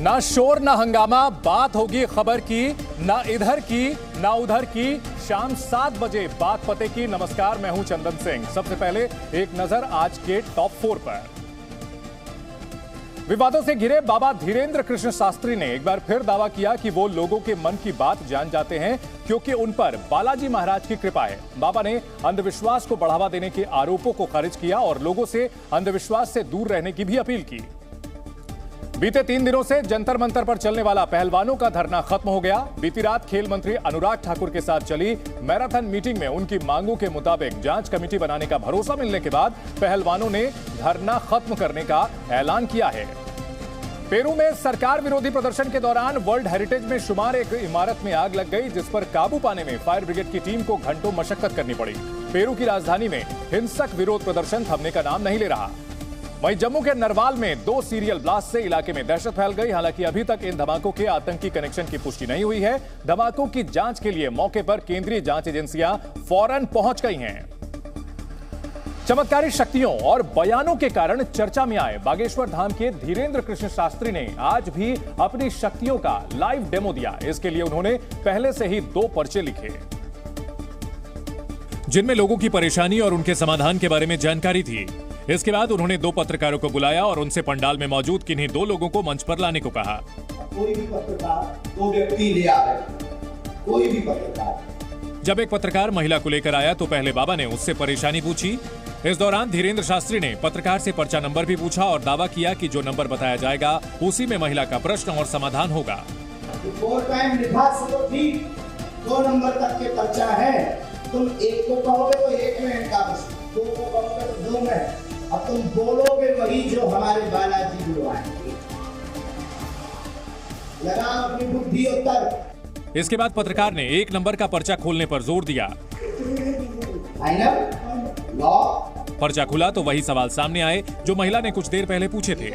ना शोर ना हंगामा, बात होगी खबर की, ना इधर की ना उधर की। शाम 7 बजे बात पते की। नमस्कार, मैं हूं चंदन सिंह। सबसे पहले एक नजर आज के टॉप 4 पर। विवादों से घिरे बाबा धीरेन्द्र कृष्ण शास्त्री ने एक बार फिर दावा किया कि वो लोगों के मन की बात जान जाते हैं, क्योंकि उन पर बालाजी महाराज की कृपा है। बाबा ने अंधविश्वास को बढ़ावा देने के आरोपों को खारिज किया और लोगों से अंधविश्वास से दूर रहने की भी अपील की। बीते 3 दिनों से जंतर मंतर पर चलने वाला पहलवानों का धरना खत्म हो गया। बीती रात खेल मंत्री अनुराग ठाकुर के साथ चली मैराथन मीटिंग में उनकी मांगों के मुताबिक जांच कमेटी बनाने का भरोसा मिलने के बाद पहलवानों ने धरना खत्म करने का ऐलान किया है। पेरू में सरकार विरोधी प्रदर्शन के दौरान वर्ल्ड हेरिटेज में शुमार एक इमारत में आग लग गई, जिस पर काबू पाने में फायर ब्रिगेड की टीम को घंटों मशक्कत करनी पड़ी। पेरू की राजधानी में हिंसक विरोध प्रदर्शन थमने का नाम नहीं ले रहा। वहीं जम्मू के नरवाल में 2 सीरियल ब्लास्ट से इलाके में दहशत फैल गई। हालांकि अभी तक इन धमाकों के आतंकी कनेक्शन की पुष्टि नहीं हुई है। धमाकों की जांच के लिए मौके पर केंद्रीय जांच एजेंसियां फौरन पहुंच गई हैं। चमत्कारी शक्तियों और बयानों के कारण चर्चा में आए बागेश्वर धाम के धीरेन्द्र कृष्ण शास्त्री ने आज भी अपनी शक्तियों का लाइव डेमो दिया। इसके लिए उन्होंने पहले से ही 2 पर्चे लिखे, जिनमें लोगों की परेशानी और उनके समाधान के बारे में जानकारी थी। इसके बाद उन्होंने 2 पत्रकारों को बुलाया और उनसे पंडाल में मौजूद किन्हीं 2 लोगों को मंच पर लाने को कहा। कोई भी पत्रकार 2 व्यक्ति ले आए, कोई भी पत्रकार। जब एक पत्रकार महिला को लेकर आया तो पहले बाबा ने उससे परेशानी पूछी। इस दौरान धीरेन्द्र शास्त्री ने पत्रकार से पर्चा नंबर भी पूछा और दावा किया कि जो नंबर बताया जाएगा उसी में महिला का प्रश्न और समाधान होगा। 4 टाइम लिखा तो ठीक, 2 नंबर तक के पर्चा है। तुम 1 को कहोगे तो 1 में इनका प्रश्न, 2 को कहोगे तो 2 में। अब तुम बोलोगे वही जो हमारे बालाजी बुलवाएंगे। लगा अपनी बुद्धि और तर्क। इसके बाद पत्रकार ने 1 नंबर का पर्चा खोलने पर जोर दिया। पर्चा खुला तो वही सवाल सामने आए जो महिला ने कुछ देर पहले पूछे थे।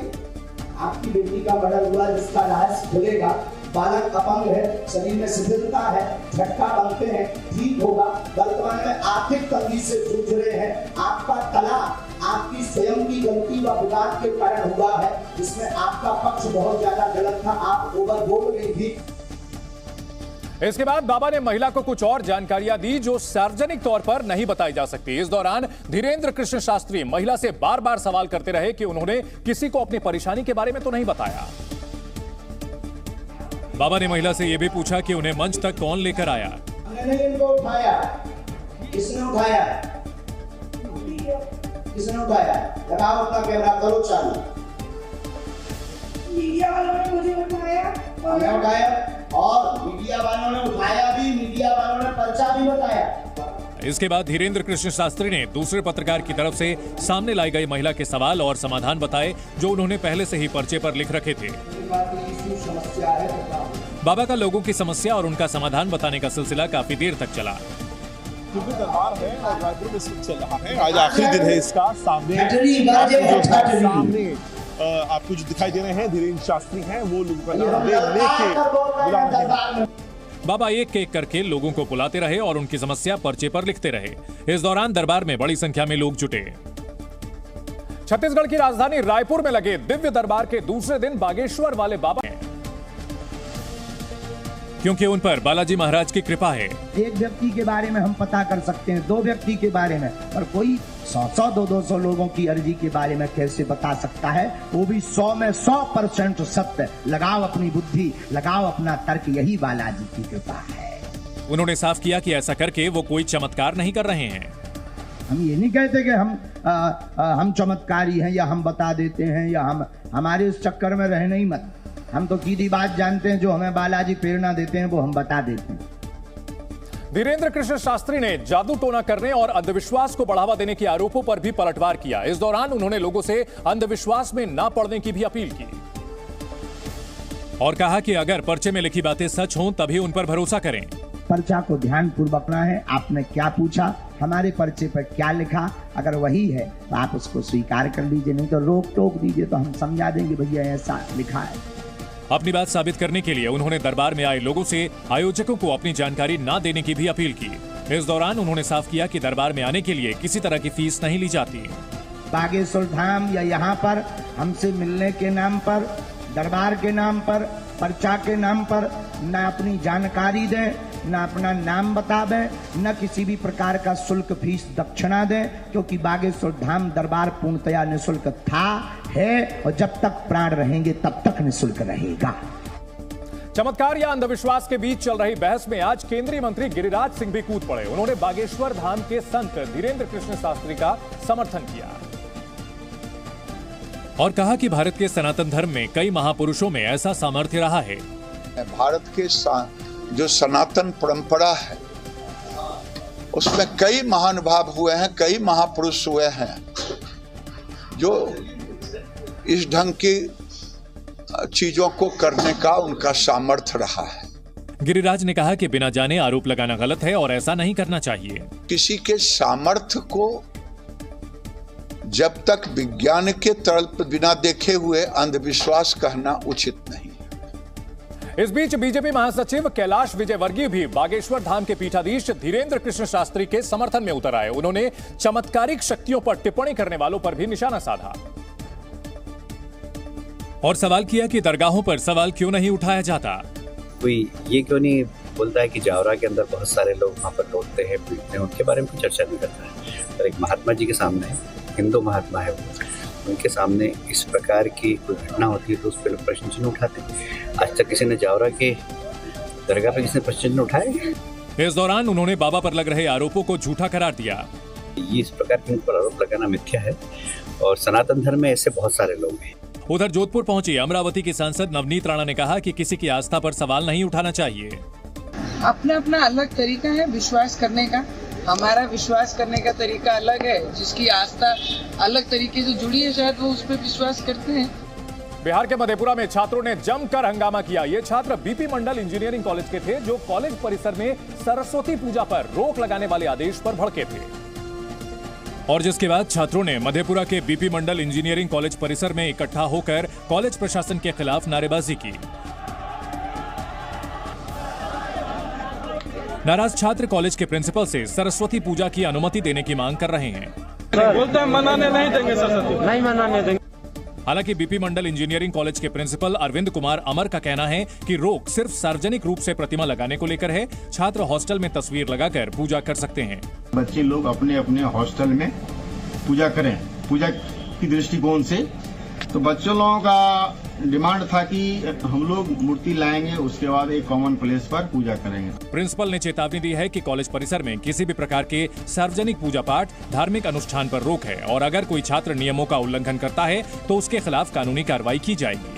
आपकी बेटी का मर्डर हुआ, जिसका रहस्य खुलेगा। बालक अपंग है, शरीर में शिथिलता है, झटका बनते हैं, ठीक होगा। वर्तमान में आर्थिक तंगी से जूझ रहे हैं। आपका तलाक आपकी स्वयं की गलती व विवाद के कारण हुआ है, जिसमें आपका पक्ष बहुत ज्यादा गलत था। आप ओवर बोल गई थी। इसके बाद बाबा ने महिला को कुछ और जानकारियां दी जो सार्वजनिक तौर पर नहीं बताई जा सकती। इस दौरान धीरेन्द्र कृष्ण शास्त्री महिला से बार बार सवाल करते रहे कि उन्होंने किसी को अपनी परेशानी के बारे में तो नहीं बताया। बाबा ने महिला से यह भी पूछा कि उन्हें मंच तक कौन लेकर आया। मैंने इनको उठाया, किसने उठाया? किसने उठाया? लगाओ अपना कैमरा, करो चालू। मीडिया वालों ने मुझे उठाया। मैंने उठाया और मीडिया वालों ने उठाया भी, मीडिया वालों ने पर्चा भी बताया। इसके बाद धीरेन्द्र कृष्ण शास्त्री ने दूसरे पत्रकार की तरफ से सामने लाई गई महिला के सवाल और समाधान बताए, जो उन्होंने पहले से ही पर्चे पर लिख रखे थे। बाबा का लोगों की समस्या और उनका समाधान बताने का सिलसिला काफी देर तक चला। दिव्य दरबार है और रायपुर में चल रहा है। आज आखिरी दिन है इसका। सामने आपको जो दिखाई दे रहे हैं धीरेन्द्र शास्त्री हैं, वो लोगों का नाम लेके बुला रहे हैं। बाबा एक करके लोगों को बुलाते रहे और उनकी समस्या पर्चे पर लिखते रहे। इस दौरान दरबार में बड़ी संख्या में लोग जुटे। छत्तीसगढ़ की राजधानी रायपुर में लगे दिव्य दरबार के दूसरे दिन बागेश्वर वाले बाबा हैं, क्योंकि उन पर बालाजी महाराज की कृपा है। एक व्यक्ति के बारे में हम पता कर सकते हैं, 2 व्यक्ति के बारे में, पर कोई 100-100, 200 लोगों की अर्जी के बारे में कैसे बता सकता है? वो भी 100 में 100% सत्य। लगाओ अपनी बुद्धि, लगाओ अपना तर्क, यही बालाजी की कृपा है। उन्होंने साफ किया कि ऐसा करके वो कोई चमत्कार नहीं कर रहे हैं। हम ये नहीं कहते कि हम चमत्कारी हैं या हम बता देते हैं या हमारे इस चक्कर में रहने ही मत। हम तो सीधी बात जानते हैं, जो हमें बालाजी प्रेरणा देते हैं वो हम बता देते हैं। धीरेन्द्र कृष्ण शास्त्री ने जादू टोना करने और अंधविश्वास को बढ़ावा देने के आरोपों पर भी पलटवार किया। इस दौरान उन्होंने लोगों से अंधविश्वास में ना पड़ने की भी अपील की और कहा कि अगर पर्चे में लिखी बातें सच हों तभी उन पर भरोसा करें। पर्चा को ध्यान पूर्वक पढ़ना है। आपने क्या पूछा, हमारे पर्चे पर क्या लिखा, अगर वही है तो आप उसको स्वीकार कर लीजिए, नहीं तो रोक टोक दीजिए तो हम समझा देंगे भैया ऐसा लिखा है। अपनी बात साबित करने के लिए उन्होंने दरबार में आए लोगों से आयोजकों को अपनी जानकारी न देने की भी अपील की। इस दौरान उन्होंने साफ किया कि दरबार में आने के लिए किसी तरह की फीस नहीं ली जाती। बागेश्वर धाम या यहाँ पर हमसे मिलने के नाम पर दरबार के नाम पर, पर्चा के नाम पर न अपनी जानकारी दे, न अपना नाम बतावे, न किसी भी प्रकार का शुल्क फीस दक्षिणा दे, क्योंकि बागेश्वर धाम दरबार पूर्णतया निःशुल्क था, है और जब तक प्राण रहेंगे तब तक निःशुल्क रहेगा। चमत्कार या अंधविश्वास के बीच चल रही बहस में आज केंद्रीय मंत्री गिरिराज सिंह भी कूद पड़े। उन्होंने बागेश्वर धाम के संत धीरेंद्र कृष्ण शास्त्री का समर्थन किया और कहा कि भारत के सनातन धर्म में कई महापुरुषों में ऐसा सामर्थ्य रहा है। भारत के जो सनातन परंपरा है उसमें कई महानुभाव हुए हैं, कई महापुरुष हुए हैं जो इस ढंग की चीजों को करने का उनका सामर्थ्य रहा है। गिरिराज ने कहा कि बिना जाने आरोप लगाना गलत है और ऐसा नहीं करना चाहिए। किसी के सामर्थ्य को जब तक विज्ञान के तल पर बिना देखे हुए अंधविश्वास कहना उचित नहीं। इस बीच बीजेपी महासचिव कैलाश विजयवर्गीय भी बागेश्वर धाम के पीठाधीश धीरेंद्र कृष्ण शास्त्री के समर्थन में उतर आए। उन्होंने चमत्कारिक शक्तियों पर टिप्पणी करने वालों पर भी निशाना साधा और सवाल किया कि दरगाहों पर सवाल क्यों नहीं उठाया जाता। कोई ये क्यों नहीं बोलता है कि जावरा के अंदर बहुत सारे लोग वहाँ पर लौटते हैं, पीटते हैं, उनके बारे में कोई चर्चा नहीं करता है। पर एक महात्मा जी के सामने, हिंदू महात्मा है वो, उनके सामने इस प्रकार की कोई घटना होती है तो उस पर लोग प्रश्न चिन्ह उठाते हैं। आज तक किसी ने जावरा के दरगाह पर किसी ने प्रश्न चिन्ह उठाए? इस दौरान उन्होंने बाबा पर लग रहे आरोपों को झूठा करार दिया। ये इस प्रकार के पर आरोप लगाना मिथ्या है और सनातन धर्म में ऐसे बहुत सारे लोग हैं। उधर जोधपुर पहुंची अमरावती की सांसद नवनीत राणा ने कहा कि किसी की आस्था पर सवाल नहीं उठाना चाहिए। अपना अपना अलग तरीका है विश्वास करने का, हमारा विश्वास करने का तरीका अलग है। जिसकी आस्था अलग तरीके से जुड़ी है शायद वो उस पर विश्वास करते हैं। बिहार के मधेपुरा में छात्रों ने जमकर हंगामा किया। ये छात्र बीपी मंडल इंजीनियरिंग कॉलेज के थे जो कॉलेज परिसर में सरस्वती पूजा पर रोक लगाने वाले आदेश पर भड़के थे और जिसके बाद छात्रों ने मधेपुरा के बीपी मंडल इंजीनियरिंग कॉलेज परिसर में इकट्ठा होकर कॉलेज प्रशासन के खिलाफ नारेबाजी की। नाराज छात्र कॉलेज के प्रिंसिपल से सरस्वती पूजा की अनुमति देने की मांग कर रहे हैं। बोलते हैं मनाने नहीं देंगे, सरस्वती नहीं मनाने देंगे। हालांकि बीपी मंडल इंजीनियरिंग कॉलेज के प्रिंसिपल अरविंद कुमार अमर का कहना है कि रोक सिर्फ सार्वजनिक रूप से प्रतिमा लगाने को लेकर है। छात्र हॉस्टल में तस्वीर लगाकर पूजा कर सकते हैं। बच्चे लोग अपने अपने हॉस्टल में पूजा करें। पूजा की दृष्टिकोण से तो बच्चों लोगों का डिमांड था कि हम लोग मूर्ति लाएंगे, उसके बाद एक कॉमन प्लेस पर पूजा करेंगे। प्रिंसिपल ने चेतावनी दी है कि कॉलेज परिसर में किसी भी प्रकार के सार्वजनिक पूजा पाठ, धार्मिक अनुष्ठान पर रोक है और अगर कोई छात्र नियमों का उल्लंघन करता है तो उसके खिलाफ कानूनी कार्रवाई की जाएगी।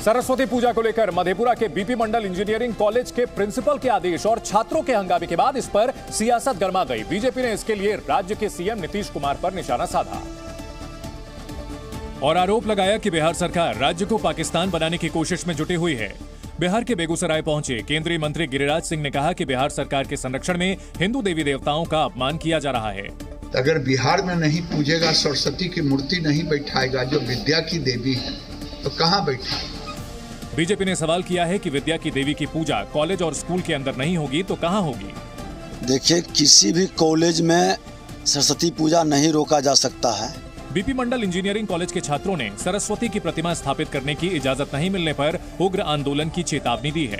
सरस्वती पूजा को लेकर मधेपुरा के बीपी मंडल इंजीनियरिंग कॉलेज के प्रिंसिपल के आदेश और छात्रों के हंगामे के बाद इस पर सियासत गर्मा गई। बीजेपी ने इसके लिए राज्य के सीएम नीतीश कुमार पर निशाना साधा और आरोप लगाया कि बिहार सरकार राज्य को पाकिस्तान बनाने की कोशिश में जुटी हुई है। बिहार के बेगूसराय पहुंचे केंद्रीय मंत्री गिरिराज सिंह ने कहा कि बिहार सरकार के संरक्षण में हिंदू देवी देवताओं का अपमान किया जा रहा है। अगर बिहार में नहीं पूजेगा, सरस्वती की मूर्ति नहीं बैठाएगा जो विद्या की देवी है, तो कहाँ बैठेगी? बीजेपी ने सवाल किया है कि विद्या की देवी की पूजा कॉलेज और स्कूल के अंदर नहीं होगी तो कहाँ होगी? देखिए, किसी भी कॉलेज में सरस्वती पूजा नहीं रोका जा सकता है। बीपी मंडल इंजीनियरिंग कॉलेज के छात्रों ने सरस्वती की प्रतिमा स्थापित करने की इजाजत नहीं मिलने पर उग्र आंदोलन की चेतावनी दी है।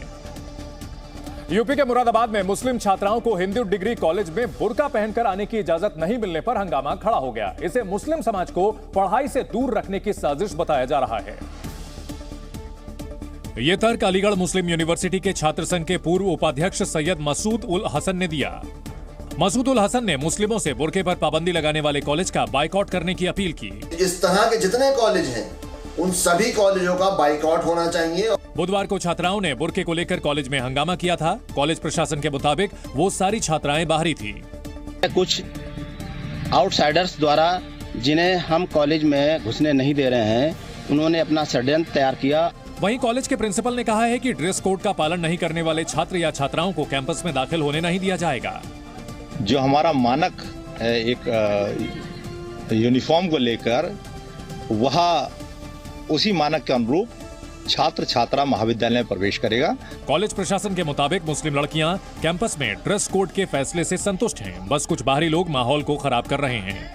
यूपी के मुरादाबाद में मुस्लिम छात्राओं को हिंदू डिग्री कॉलेज में बुर्का पहनकर आने की इजाजत नहीं मिलने पर हंगामा खड़ा हो गया। इसे मुस्लिम समाज को पढ़ाई से दूर रखने की साजिश बताया जा रहा है। ये तर्क अलीगढ़ मुस्लिम यूनिवर्सिटी के छात्र संघ के पूर्व उपाध्यक्ष सैयद मसूद उल हसन ने दिया। मसूद उल हसन ने मुस्लिमों से बुर्के पर पाबंदी लगाने वाले कॉलेज का बाइकआउट करने की अपील की। इस तरह के जितने कॉलेज हैं उन सभी कॉलेजों का बाइकआउट होना चाहिए। बुधवार को छात्राओं ने बुर्के को लेकर कॉलेज में हंगामा किया था। कॉलेज प्रशासन के मुताबिक वो सारी छात्राएं बाहरी थी। कुछ आउटसाइडर्स द्वारा जिन्हें हम कॉलेज में घुसने नहीं दे रहे हैं, उन्होंने अपना षड्यंत्र तैयार किया। वहीं कॉलेज के प्रिंसिपल ने कहा है कि ड्रेस कोड का पालन नहीं करने वाले छात्र या छात्राओं को कैंपस में दाखिल होने नहीं दिया जाएगा। जो हमारा मानक है एक यूनिफॉर्म को लेकर, वह उसी मानक के अनुरूप छात्र छात्रा महाविद्यालय में प्रवेश करेगा। कॉलेज प्रशासन के मुताबिक मुस्लिम लड़कियां कैंपस में ड्रेस कोड के फैसले से संतुष्ट हैं। बस कुछ बाहरी लोग माहौल को खराब कर रहे हैं।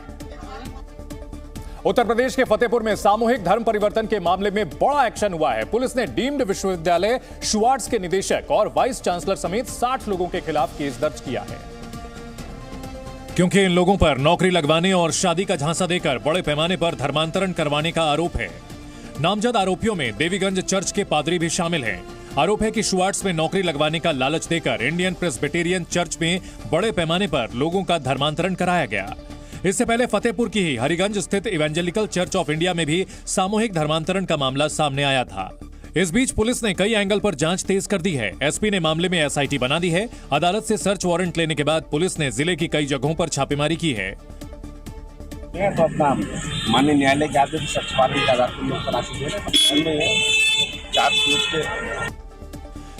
उत्तर प्रदेश के फतेहपुर में सामूहिक धर्म परिवर्तन के मामले में बड़ा एक्शन हुआ है। पुलिस ने डीम्ड विश्वविद्यालय शुवार्ट्ज के निदेशक और वाइस चांसलर समेत 60 लोगों के खिलाफ केस दर्ज किया है, क्योंकि इन लोगों पर नौकरी लगवाने और शादी का झांसा देकर बड़े पैमाने पर धर्मांतरण करवाने का आरोप है। नामजद आरोपियों में देवीगंज चर्च के पादरी भी शामिल हैं। आरोप है कि शुवार्ट्ज में नौकरी लगवाने का लालच देकर इंडियन प्रेस्बिटेरियन चर्च में बड़े पैमाने पर लोगों का धर्मांतरण कराया गया। इससे पहले फतेहपुर की ही हरिगंज स्थित इवेंजेलिकल चर्च ऑफ इंडिया में भी सामूहिक धर्मांतरण का मामला सामने आया था। इस बीच पुलिस ने कई एंगल पर जांच तेज कर दी है। एसपी ने मामले में एसआईटी बना दी है। अदालत से सर्च वारंट लेने के बाद पुलिस ने जिले की कई जगहों पर छापेमारी की है। तो अपना माननीय न्यायालय के आदेश सर्च वारंट के आधार पर लोग तलाशी दे रहे हैं।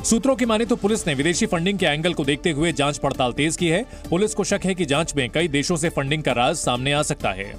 सूत्रों की माने तो पुलिस ने विदेशी फंडिंग के एंगल को देखते हुए जांच पड़ताल तेज की है। पुलिस को शक है कि जांच में कई देशों से फंडिंग का राज सामने आ सकता है।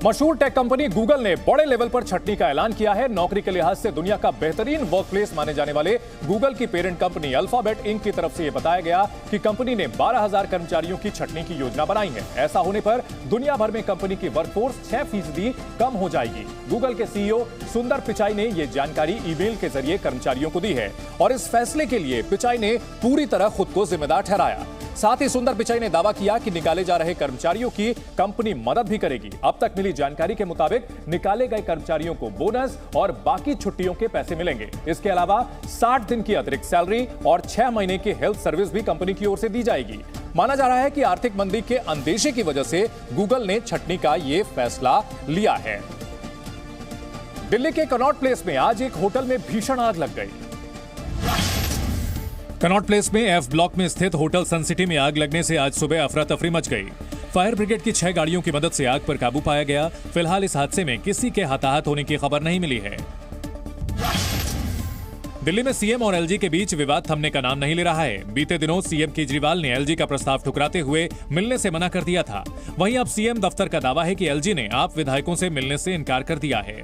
मशहूर टेक कंपनी गूगल ने बड़े लेवल पर छटनी का ऐलान किया है। नौकरी के लिहाज से दुनिया का बेहतरीन वर्कप्लेस माने जाने वाले गूगल की पेरेंट कंपनी अल्फाबेट इंक की तरफ से यह बताया गया कि कंपनी ने 12,000 कर्मचारियों की छटनी की योजना बनाई है। ऐसा होने पर दुनिया भर में कंपनी की वर्कफोर्स 6% कम हो जाएगी। गूगल के सीईओ सुंदर पिचाई ने यह जानकारी ईमेल के जरिए कर्मचारियों को दी है और इस फैसले के लिए पिचाई ने पूरी तरह खुद को जिम्मेदार ठहराया। साथ ही सुंदर पिचाई ने दावा किया कि निकाले जा रहे कर्मचारियों की कंपनी मदद भी करेगी। अब तक मिली जानकारी के मुताबिक निकाले गए कर्मचारियों को बोनस और बाकी छुट्टियों के पैसे मिलेंगे। इसके अलावा 60 दिन की अतिरिक्त सैलरी और 6 महीने की हेल्थ सर्विस भी कंपनी की ओर से दी जाएगी। माना जा रहा है कि आर्थिक मंदी के अंदेशे की वजह से गूगल ने छटनी का यह फैसला लिया है। दिल्ली के कनॉट प्लेस में आज एक होटल में भीषण आग लग गई। कनॉट प्लेस में एफ ब्लॉक में स्थित होटल सन सिटी में आग लगने से आज सुबह अफरा तफरी मच गई। फायर ब्रिगेड की 6 गाड़ियों की मदद से आग पर काबू पाया गया। फिलहाल इस हादसे में किसी के हताहत होने की खबर नहीं मिली है। दिल्ली में सीएम और एलजी के बीच विवाद थमने का नाम नहीं ले रहा है। बीते दिनों सीएम केजरीवाल ने एलजी का प्रस्ताव ठुकराते हुए मिलने से मना कर दिया था। वहीं अब सीएम दफ्तर का दावा है कि एलजी ने आप विधायकों से मिलने से इनकार कर दिया है।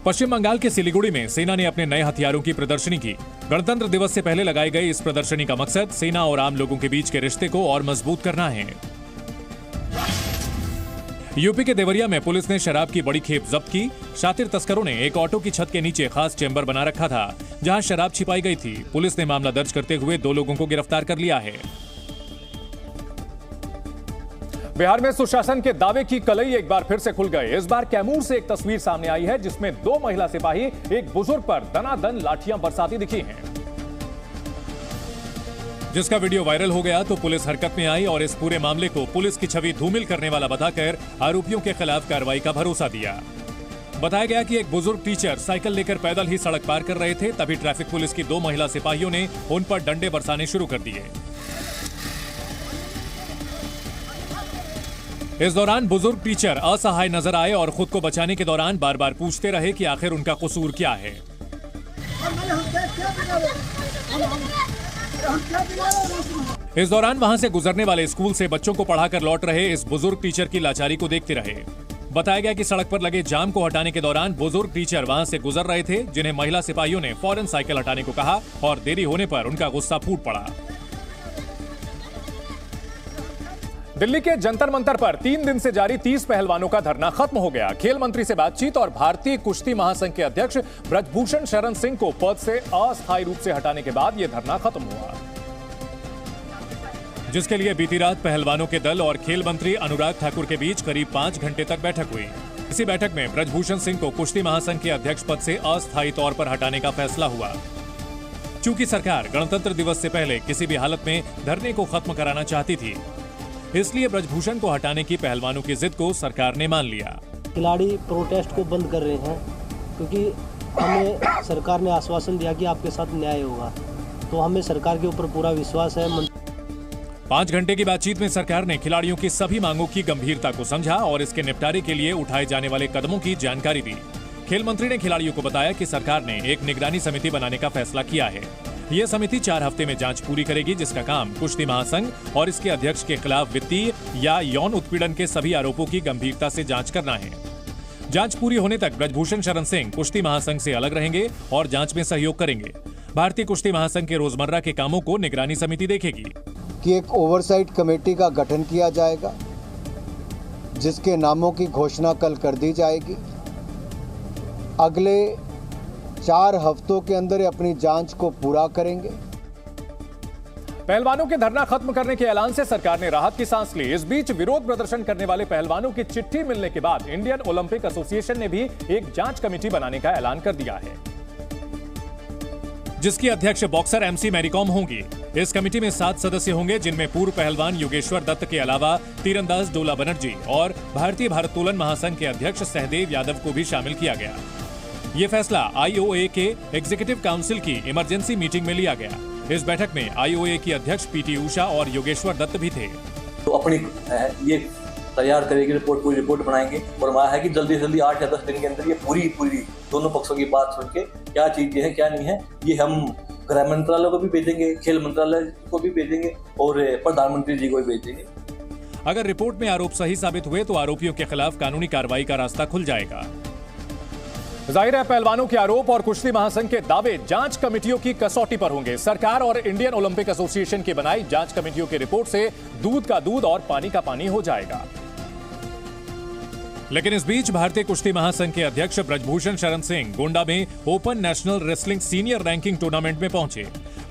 पश्चिम बंगाल के सिलीगुड़ी में सेना ने अपने नए हथियारों की प्रदर्शनी की। गणतंत्र दिवस से पहले लगाई गई इस प्रदर्शनी का मकसद सेना और आम लोगों के बीच के रिश्ते को और मजबूत करना है। यूपी के देवरिया में पुलिस ने शराब की बड़ी खेप जब्त की। शातिर तस्करों ने एक ऑटो की छत के नीचे खास चेंबर बना रखा था, जहां शराब छिपाई गई थी। पुलिस ने मामला दर्ज करते हुए 2 लोगों को गिरफ्तार कर लिया है। बिहार में सुशासन के दावे की कलई एक बार फिर से खुल गए। इस बार कैमूर से एक तस्वीर सामने आई है जिसमें 2 महिला सिपाही एक बुजुर्ग पर दनादन लाठियां बरसाती दिखी हैं। जिसका वीडियो वायरल हो गया तो पुलिस हरकत में आई और इस पूरे मामले को पुलिस की छवि धूमिल करने वाला बताकर आरोपियों के खिलाफ कार्रवाई का भरोसा दिया। बताया गया कि एक बुजुर्ग टीचर साइकिल लेकर पैदल ही सड़क पार कर रहे थे, तभी ट्रैफिक पुलिस की 2 महिला सिपाहियों ने उन पर डंडे बरसाने शुरू कर दिए। इस दौरान बुजुर्ग टीचर असहाय नजर आए और खुद को बचाने के दौरान बार बार पूछते रहे कि आखिर उनका कसूर क्या है। इस दौरान वहां से गुजरने वाले स्कूल से बच्चों को पढ़ाकर लौट रहे इस बुजुर्ग टीचर की लाचारी को देखते रहे। बताया गया कि सड़क पर लगे जाम को हटाने के दौरान बुजुर्ग टीचर वहां से गुजर रहे थे, जिन्हें महिला सिपाहियों ने फौरन साइकिल हटाने को कहा और देरी होने पर उनका गुस्सा फूट पड़ा। दिल्ली के जंतर मंतर पर 3 दिन से जारी 30 पहलवानों का धरना खत्म हो गया। खेल मंत्री से बातचीत और भारतीय कुश्ती महासंघ के अध्यक्ष ब्रजभूषण शरण सिंह को पद से अस्थायी रूप से हटाने के बाद यह धरना खत्म हुआ, जिसके लिए बीती रात पहलवानों के दल और खेल मंत्री अनुराग ठाकुर के बीच करीब 5 घंटे तक बैठक हुई। इसी बैठक में ब्रजभूषण सिंह को कुश्ती महासंघ के अध्यक्ष पद से अस्थायी तौर पर हटाने का फैसला हुआ। चूंकि सरकार गणतंत्र दिवस से पहले किसी भी हालत में धरने को खत्म कराना चाहती थी, इसलिए ब्रजभूषण को हटाने की पहलवानों की जिद को सरकार ने मान लिया। खिलाड़ी प्रोटेस्ट को बंद कर रहे हैं क्योंकि हमें सरकार ने आश्वासन दिया कि आपके साथ न्याय होगा, तो हमें सरकार के ऊपर पूरा विश्वास है। 5 घंटे की बातचीत में सरकार ने खिलाड़ियों की सभी मांगों की गंभीरता को समझा और इसके निपटारे के लिए उठाए जाने वाले कदमों की जानकारी दी। खेल मंत्री ने खिलाड़ियों को बताया कि सरकार ने एक निगरानी समिति बनाने का फैसला किया है। यह समिति 4 हफ्ते में जांच पूरी करेगी, जिसका काम कुश्ती महासंघ और इसके अध्यक्ष के खिलाफ वित्तीय या यौन उत्पीड़न के सभी आरोपों की गंभीरता से जांच करना है। जांच पूरी होने तक ब्रजभूषण शरण सिंह कुश्ती महासंघ से अलग रहेंगे और जांच में सहयोग करेंगे। भारतीय कुश्ती महासंघ के रोजमर्रा के कामों को निगरानी समिति देखेगी। कि एक ओवरसाइट कमेटी का गठन किया जाएगा, जिसके नामों की घोषणा कल कर दी जाएगी। अगले 4 हफ्तों के अंदर अपनी जांच को पूरा करेंगे। पहलवानों के धरना खत्म करने के ऐलान से सरकार ने राहत की सांस ली। इस बीच विरोध प्रदर्शन करने वाले पहलवानों की चिट्ठी मिलने के बाद इंडियन ओलंपिक एसोसिएशन ने भी एक जांच कमेटी बनाने का ऐलान कर दिया है, जिसकी अध्यक्ष बॉक्सर एमसी मैरीकॉम होंगी। इस कमेटी में 7 सदस्य होंगे, जिनमें पूर्व पहलवान योगेश्वर दत्त के अलावा तीरंदाज डोला बनर्जी और भारतीय भारोत्तोलन महासंघ के अध्यक्ष सहदेव यादव को भी शामिल किया गया। ये फैसला आईओए के एग्जीक्यूटिव काउंसिल की इमरजेंसी मीटिंग में लिया गया। इस बैठक में आईओए की अध्यक्ष पीटी उषा और योगेश्वर दत्त भी थे। तो अपनी ये तैयार करेगी रिपोर्ट, पूरी रिपोर्ट बनाएंगे और वहाँ है कि जल्दी से जल्दी 8 या 10 दिन के अंदर ये पूरी दोनों पक्षों की बात सुन के क्या चीजें हैं क्या नहीं है, ये हम गृह मंत्रालय को भी भेजेंगे, खेल मंत्रालय को भी भेजेंगे और प्रधानमंत्री जी को भी भेजेंगे। अगर रिपोर्ट में आरोप सही साबित हुए तो आरोपियों के खिलाफ कानूनी कार्रवाई का रास्ता खुल जाएगा। जाहिर है पहलवानों के आरोप और कुश्ती महासंघ के दावे जांच कमेटियों की कसौटी पर होंगे। सरकार और इंडियन ओलंपिक एसोसिएशन की बनाई जांच कमेटियों की रिपोर्ट से दूध का दूध और पानी का पानी हो जाएगा। लेकिन इस बीच भारतीय कुश्ती महासंघ के अध्यक्ष ब्रजभूषण शरण सिंह गोंडा में open national wrestling senior ranking tournament में पहुंचे।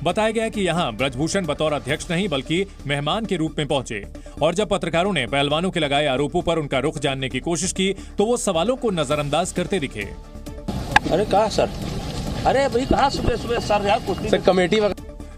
बताया गया कि यहां ब्रजभूषण बतौर अध्यक्ष नहीं बल्कि मेहमान के रूप में पहुंचे और जब पत्रकारों ने पहलवानों के लगाए आरोपों पर उनका रुख जानने की कोशिश की तो वो सवालों को नजरअंदाज करते दिखे। अरे कहा सर, अरे भाई कहा सुबह सर यार कुश्ती कमेटी।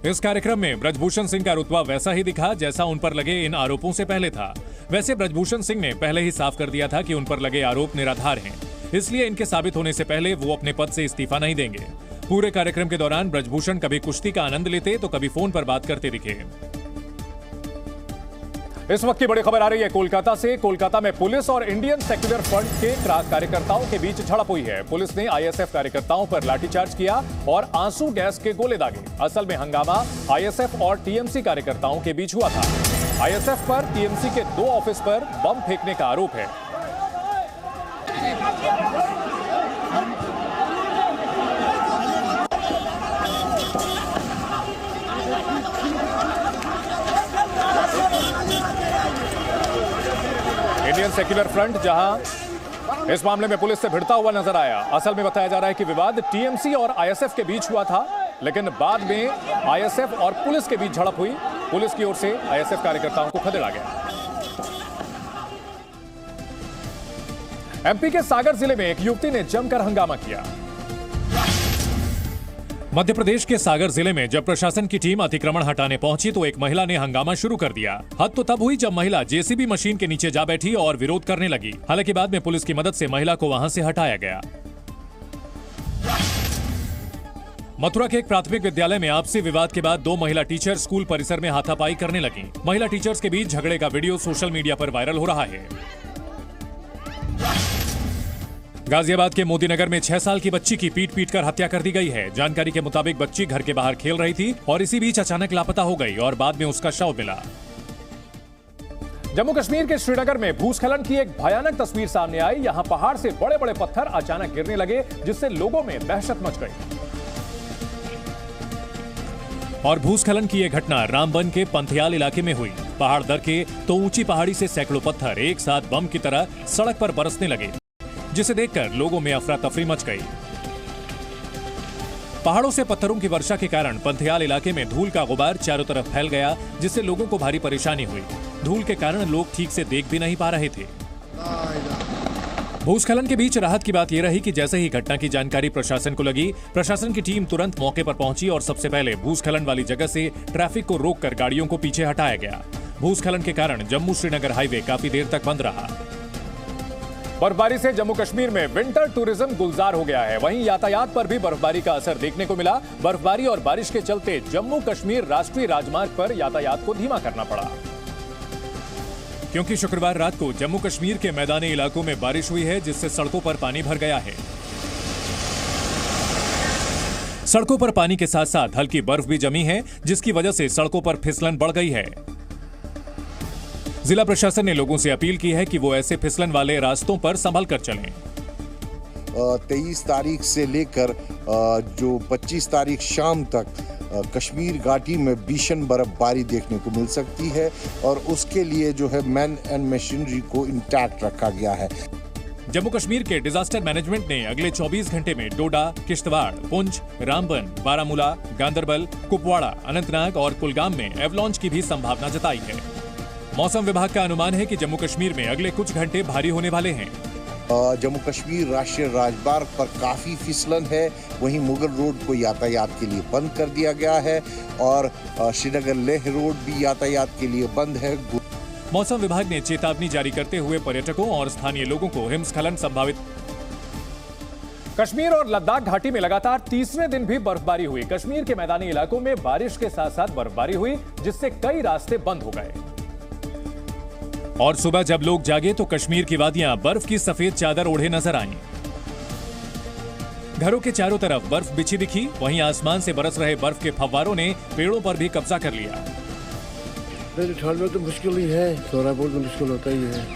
इस कार्यक्रम में ब्रजभूषण सिंह का रुतबा वैसा ही दिखा जैसा उन पर लगे इन आरोपों से पहले था। वैसे ब्रजभूषण सिंह ने पहले ही साफ कर दिया था कि उन पर लगे आरोप निराधार हैं, इसलिए इनके साबित होने से पहले वो अपने पद से इस्तीफा नहीं देंगे। पूरे कार्यक्रम के दौरान ब्रजभूषण कभी कुश्ती का आनंद लेते तो कभी फोन पर बात करते दिखे। इस वक्त की बड़ी खबर आ रही है कोलकाता से। कोलकाता में पुलिस और इंडियन सेक्युलर फ्रंट के कार्यकर्ताओं के बीच झड़प हुई है। पुलिस ने आईएसएफ कार्यकर्ताओं पर लाठीचार्ज किया और आंसू गैस के गोले दागे। असल में हंगामा आईएसएफ और टीएमसी कार्यकर्ताओं के बीच हुआ था। आईएसएफ पर टीएमसी के 2 ऑफिस पर बम फेंकने का आरोप है। इंडियन सेक्युलर फ्रंट जहां इस मामले में पुलिस से भिड़ता हुआ नजर आया। असल में बताया जा रहा है कि विवाद टीएमसी और आईएसएफ के बीच हुआ था, लेकिन बाद में आईएसएफ और पुलिस के बीच झड़प हुई। पुलिस की ओर से आईएसएफ कार्यकर्ताओं को खदेड़ा गया। एमपी के सागर जिले में एक युवती ने जमकर हंगामा किया। मध्य प्रदेश के सागर जिले में जब प्रशासन की टीम अतिक्रमण हटाने पहुंची तो एक महिला ने हंगामा शुरू कर दिया। हद तो तब हुई जब महिला जेसीबी मशीन के नीचे जा बैठी और विरोध करने लगी। हालांकि बाद में पुलिस की मदद से महिला को वहां से हटाया गया। मथुरा के एक प्राथमिक विद्यालय में आपसी विवाद के बाद 2 महिला टीचर स्कूल परिसर में हाथापाई करने लगी। महिला टीचर्स के बीच झगड़े का वीडियो सोशल मीडिया पर वायरल हो रहा है। गाजियाबाद के मोदीनगर में 6 साल की बच्ची की पीट कर हत्या कर दी गई है। जानकारी के मुताबिक बच्ची घर के बाहर खेल रही थी और इसी बीच अचानक लापता हो गई और बाद में उसका शव मिला। जम्मू कश्मीर के श्रीनगर में भूस्खलन की एक भयानक तस्वीर सामने आई। यहां पहाड़ से बड़े बड़े पत्थर अचानक गिरने लगे, जिससे लोगों में दहशत मच गई। और भूस्खलन की यह घटना रामबन के पंथियाल इलाके में हुई। पहाड़ दर के तो ऊंची पहाड़ी से सैकड़ों पत्थर एक साथ बम की तरह सड़क पर बरसने लगे, जिसे देखकर लोगों में अफरा तफरी मच गई। पहाड़ों से पत्थरों की वर्षा के कारण पंथियाल इलाके में धूल का गुबार चारों तरफ फैल गया, जिससे लोगों को भारी परेशानी हुई। धूल के कारण लोग ठीक से देख भी नहीं पा रहे थे। भूस्खलन के बीच राहत की बात यह रही कि जैसे ही घटना की जानकारी प्रशासन को लगी, प्रशासन की टीम तुरंत मौके पर पहुंची और सबसे पहले भूस्खलन वाली जगह से ट्रैफिक को रोककर गाड़ियों को पीछे हटाया गया। भूस्खलन के कारण जम्मू श्रीनगर हाईवे काफी देर तक बंद रहा। बर्फबारी से जम्मू कश्मीर में विंटर टूरिज्म गुलजार हो गया है। वहीं यातायात पर भी बर्फबारी का असर देखने को मिला। बर्फबारी और बारिश के चलते जम्मू कश्मीर राष्ट्रीय राजमार्ग पर यातायात को धीमा करना पड़ा, क्योंकि शुक्रवार रात को जम्मू कश्मीर के मैदानी इलाकों में बारिश हुई है, जिससे सड़कों पर पानी भर गया है। सड़कों पर पानी के साथ साथ हल्की बर्फ भी जमी है, जिसकी वजह से सड़कों पर फिसलन बढ़ गई है। जिला प्रशासन ने लोगों से अपील की है कि वो ऐसे फिसलन वाले रास्तों पर संभल कर चलें। 23 तारीख से लेकर जो 25 तारीख शाम तक कश्मीर घाटी में भीषण बर्फबारी देखने को मिल सकती है और उसके लिए जो है मैन एंड मशीनरी को इंटैक्ट रखा गया है। जम्मू कश्मीर के डिजास्टर मैनेजमेंट ने अगले 24 घंटे में डोडा, किश्तवाड़, पुंछ, रामबन, बारामूला, गांदरबल, कुपवाड़ा, अनंतनाग और कुलगाम में एवलांच की भी संभावना जताई है। मौसम विभाग का अनुमान है कि जम्मू कश्मीर में अगले कुछ घंटे भारी होने वाले हैं। जम्मू कश्मीर राष्ट्रीय राजमार्ग पर काफी फिसलन है, वहीं मुगल रोड को यातायात के लिए बंद कर दिया गया है और श्रीनगर लेह रोड भी यातायात के लिए बंद है। मौसम विभाग ने चेतावनी जारी करते हुए पर्यटकों और स्थानीय लोगों को हिमस्खलन संभावित। कश्मीर और लद्दाख घाटी में लगातार तीसरे दिन भी बर्फबारी हुई। कश्मीर के मैदानी इलाकों में बारिश के साथ साथ बर्फबारी हुई, जिससे कई रास्ते बंद हो गए। और सुबह जब लोग जागे तो कश्मीर की वादियां बर्फ की सफेद चादर ओढ़े नजर आईं। घरों के चारों तरफ बर्फ बिछी दिखी, वहीं आसमान से बरस रहे बर्फ के फव्वारों ने पेड़ों पर भी कब्जा कर लिया। ठंड में तो मुश्किल ही है, थोड़ा बहुत तो मुश्किल होता ही है।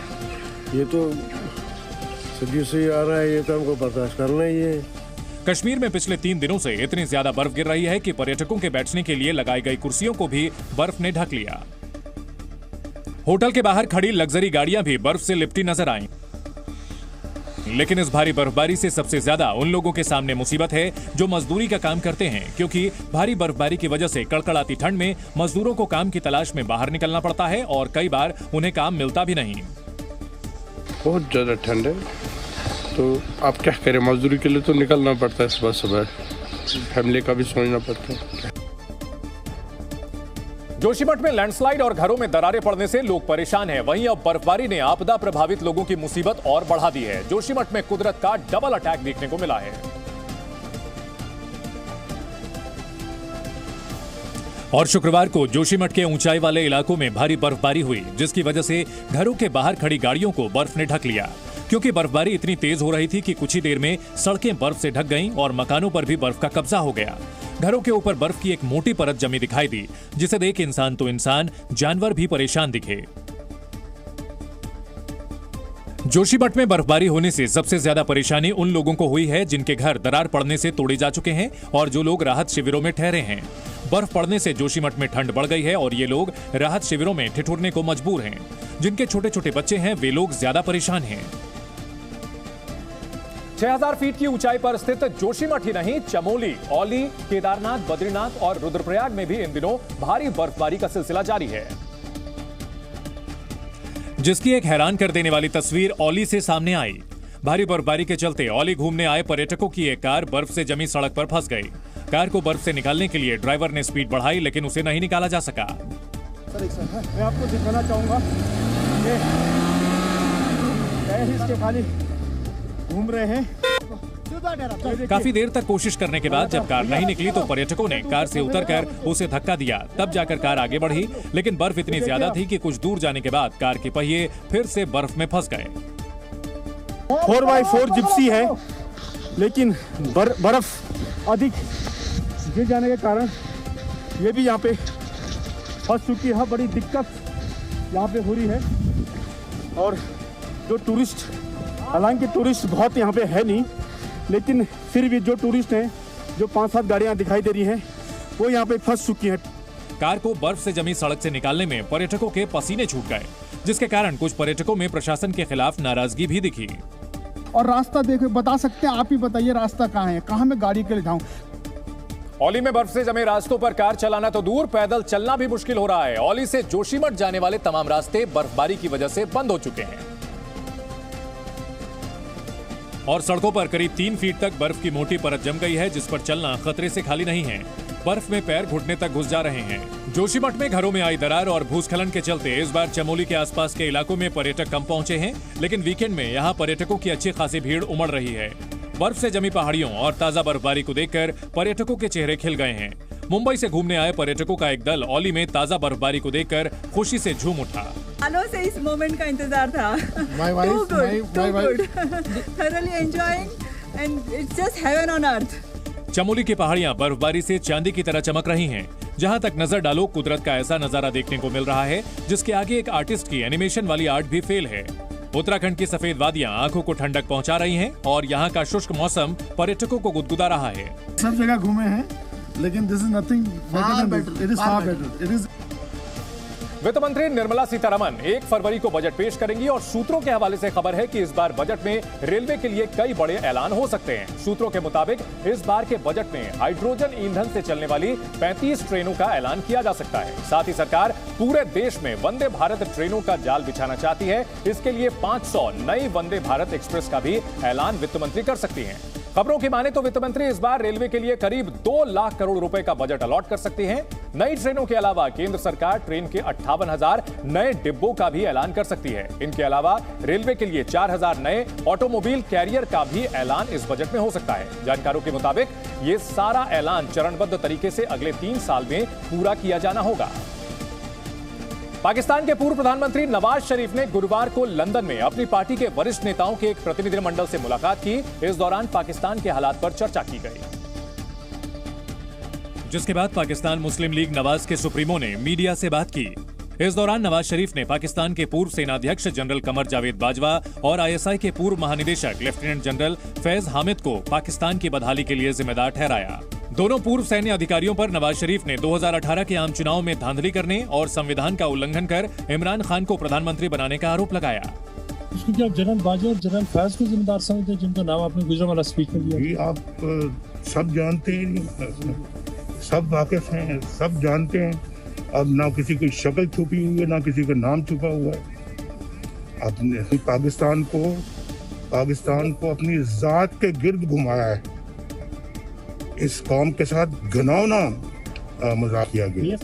ये तो सदियों से ही आ रहा है, ये तो हमको बर्दाश्त करना ही है। कश्मीर में पिछले 3 दिनों से इतनी ज्यादा बर्फ गिर रही है कि पर्यटकों के बैठने के लिए लगाई गई कुर्सियों को भी बर्फ ने ढक लिया। होटल के बाहर खड़ी लग्जरी गाड़ियां भी बर्फ से लिपटी नजर आईं। लेकिन इस भारी बर्फबारी से सबसे ज्यादा उन लोगों के सामने मुसीबत है जो मजदूरी का काम करते हैं, क्योंकि भारी बर्फबारी की वजह से कड़कड़ाती ठंड में मजदूरों को काम की तलाश में बाहर निकलना पड़ता है और कई बार उन्हें काम मिलता भी नहीं। बहुत ज्यादा ठंड है, तो आप क्या करें, मजदूरी के लिए तो निकलना पड़ता है सुबह सुबह, फैमिली का भी सोचना पड़ता है। जोशीमठ में लैंडस्लाइड और घरों में दरारें पड़ने से लोग परेशान हैं। वहीं अब बर्फबारी ने आपदा प्रभावित लोगों की मुसीबत और बढ़ा दी है। जोशीमठ में कुदरत का डबल अटैक देखने को मिला है। और शुक्रवार को जोशीमठ के ऊंचाई वाले इलाकों में भारी बर्फबारी हुई, जिसकी वजह से घरों के बाहर खड़ी गाड़ियों को बर्फ ने ढक लिया। क्योंकि बर्फबारी इतनी तेज हो रही थी कि कुछ ही देर में सड़कें बर्फ से ढक गईं और मकानों पर भी बर्फ का कब्जा हो गया। घरों के ऊपर बर्फ की एक मोटी परत जमी दिखाई दी, जिसे देख इंसान तो इंसान, जानवर भी परेशान दिखे। जोशीमठ में बर्फबारी होने से सबसे ज्यादा परेशानी उन लोगों को हुई है जिनके घर दरार पड़ने से तोड़े जा चुके हैं और जो लोग राहत शिविरों में ठहरे हैं। बर्फ पड़ने से जोशीमठ में ठंड बढ़ गई है और ये लोग राहत शिविरों में ठिठुरने को मजबूर हैं। जिनके छोटे छोटे बच्चे हैं वे लोग ज्यादा परेशान हैं। 6000 फीट की ऊंचाई पर स्थित जोशीमठ ही नहीं, चमोली, औली, केदारनाथ, बद्रीनाथ और रुद्रप्रयाग में भी इन दिनों भारी बर्फबारी का सिलसिला जारी है। जिसकी एक हैरान कर देने वाली तस्वीर औली से सामने आई। भारी बर्फबारी के चलते औली घूमने आए पर्यटकों की एक कार बर्फ से जमी सड़क पर फंस गई। कार को बर्फ से निकालने के लिए ड्राइवर ने स्पीड बढ़ाई, लेकिन उसे नहीं निकाला जा सका। मैं आपको दिखाना चाहूंगा इसके खाली घूम रहे हैं। काफी देर तक कोशिश करने के बाद जब कार नहीं निकली तो पर्यटकों ने कार से उतरकर उसे धक्का दिया। तब जाकर कार आगे बढ़ी, लेकिन बर्फ इतनी ज्यादा थी कि कुछ दूर जाने के बाद कार के पहिए फिर से बर्फ में फंस गए। 4x4 जिप्सी है, लेकिन बर्फ अधिक गिर जाने के कारण ये भी यहाँ पे फंस चुकी है। बड़ी दिक्कत यहाँ पे हो रही है। और जो टूरिस्ट, हालांकि टूरिस्ट बहुत यहाँ पे है नहीं, लेकिन फिर भी जो टूरिस्ट हैं, जो 5-7 गाड़ियाँ दिखाई दे रही हैं, वो यहाँ पे फंस चुकी हैं। कार को बर्फ से जमी सड़क से निकालने में पर्यटकों के पसीने छूट गए, जिसके कारण कुछ पर्यटकों में प्रशासन के खिलाफ नाराजगी भी दिखी। और रास्ता देखो, बता सकते हैं, आप ही बताइए रास्ता कहाँ है, कहाँ मैं गाड़ी के लिए जाऊँ। औली में बर्फ से जमे रास्तों पर कार चलाना तो दूर, पैदल चलना भी मुश्किल हो रहा है। औली से जोशीमठ जाने वाले तमाम रास्ते बर्फबारी की वजह से बंद हो चुके हैं और सड़कों पर करीब 3 फीट तक बर्फ की मोटी परत जम गई है, जिस पर चलना खतरे से खाली नहीं है। बर्फ में पैर घुटने तक घुस जा रहे हैं। जोशीमठ में घरों में आई दरार और भूस्खलन के चलते इस बार चमोली के आसपास के इलाकों में पर्यटक कम पहुंचे हैं, लेकिन वीकेंड में यहां पर्यटकों की अच्छी खासी भीड़ उमड़ रही है। बर्फ से जमी पहाड़ियों और ताजा बर्फबारी को देखकर पर्यटकों के चेहरे खिल गए हैं। मुंबई से घूमने आए पर्यटकों का एक दल औली में ताजा बर्फबारी को देखकर खुशी से झूम उठा। सालों से इस मोमेंट का इंतजार था। Thoroughly enjoying and it's just heaven on earth. Chamoli की पहाड़ियां बर्फबारी से चांदी की तरह चमक रही हैं। जहां तक नजर डालो कुदरत का ऐसा नजारा देखने को मिल रहा है जिसके आगे एक आर्टिस्ट की एनिमेशन वाली आर्ट भी फेल है। उत्तराखंड की सफेद वादियां आंखों को ठंडक पहुंचा रही हैं और यहां का शुष्क मौसम पर्यटकों को गुदगुदा रहा है। सब जगह घूमे हैं लेकिन this is nothing better, it is far better, it is. वित्त मंत्री निर्मला सीतारमण 1 फरवरी को बजट पेश करेंगी और सूत्रों के हवाले से खबर है कि इस बार बजट में रेलवे के लिए कई बड़े ऐलान हो सकते हैं। सूत्रों के मुताबिक इस बार के बजट में हाइड्रोजन ईंधन से चलने वाली 35 ट्रेनों का ऐलान किया जा सकता है। साथ ही सरकार पूरे देश में वंदे भारत ट्रेनों का जाल बिछाना चाहती है। इसके लिए 500 नई वंदे भारत एक्सप्रेस का भी ऐलान वित्त मंत्री कर सकती है। खबरों की माने तो वित्त मंत्री इस बार रेलवे के लिए करीब 2 लाख करोड़ रुपए का बजट अलॉट कर सकती हैं। नई ट्रेनों के अलावा केंद्र सरकार ट्रेन के 58,000 नए डिब्बों का भी ऐलान कर सकती है। इनके अलावा रेलवे के लिए 4,000 नए ऑटोमोबाइल कैरियर का भी ऐलान इस बजट में हो सकता है। जानकारों के मुताबिक ये सारा ऐलान चरणबद्ध तरीके से अगले 3 साल में पूरा किया जाना होगा। पाकिस्तान के पूर्व प्रधानमंत्री नवाज शरीफ ने गुरुवार को लंदन में अपनी पार्टी के वरिष्ठ नेताओं के एक प्रतिनिधिमंडल से मुलाकात की। इस दौरान पाकिस्तान के हालात पर चर्चा की गई, जिसके बाद पाकिस्तान मुस्लिम लीग नवाज के सुप्रीमो ने मीडिया से बात की। इस दौरान नवाज शरीफ ने पाकिस्तान के पूर्व सेनाध्यक्ष जनरल कमर जावेद बाजवा और ISI के पूर्व महानिदेशक लेफ्टिनेंट जनरल फैज हामिद को पाकिस्तान की बदहाली के लिए जिम्मेदार ठहराया। दोनों पूर्व सैन्य अधिकारियों पर नवाज शरीफ ने 2018 के आम चुनाव में धांधली करने और संविधान का उल्लंघन कर इमरान खान को प्रधानमंत्री बनाने का आरोप लगाया। इसको क्या जनरल बाजवा और जनरल फैज को जिम्मेदार समझते हैं, जिनका नाम आपने गुजरावाला स्पीच में लिया? आप सब जानते हैं, सब वाकिफ हैं, सब जानते हैं। अब ना किसी की शक्ल छुपी हुई है, ना किसी का नाम छुपा हुआ है। अपने पाकिस्तान को अपनी जात के गिर्द घुमाया है। इस कौम के साथ घिनौना मजाक किया गया।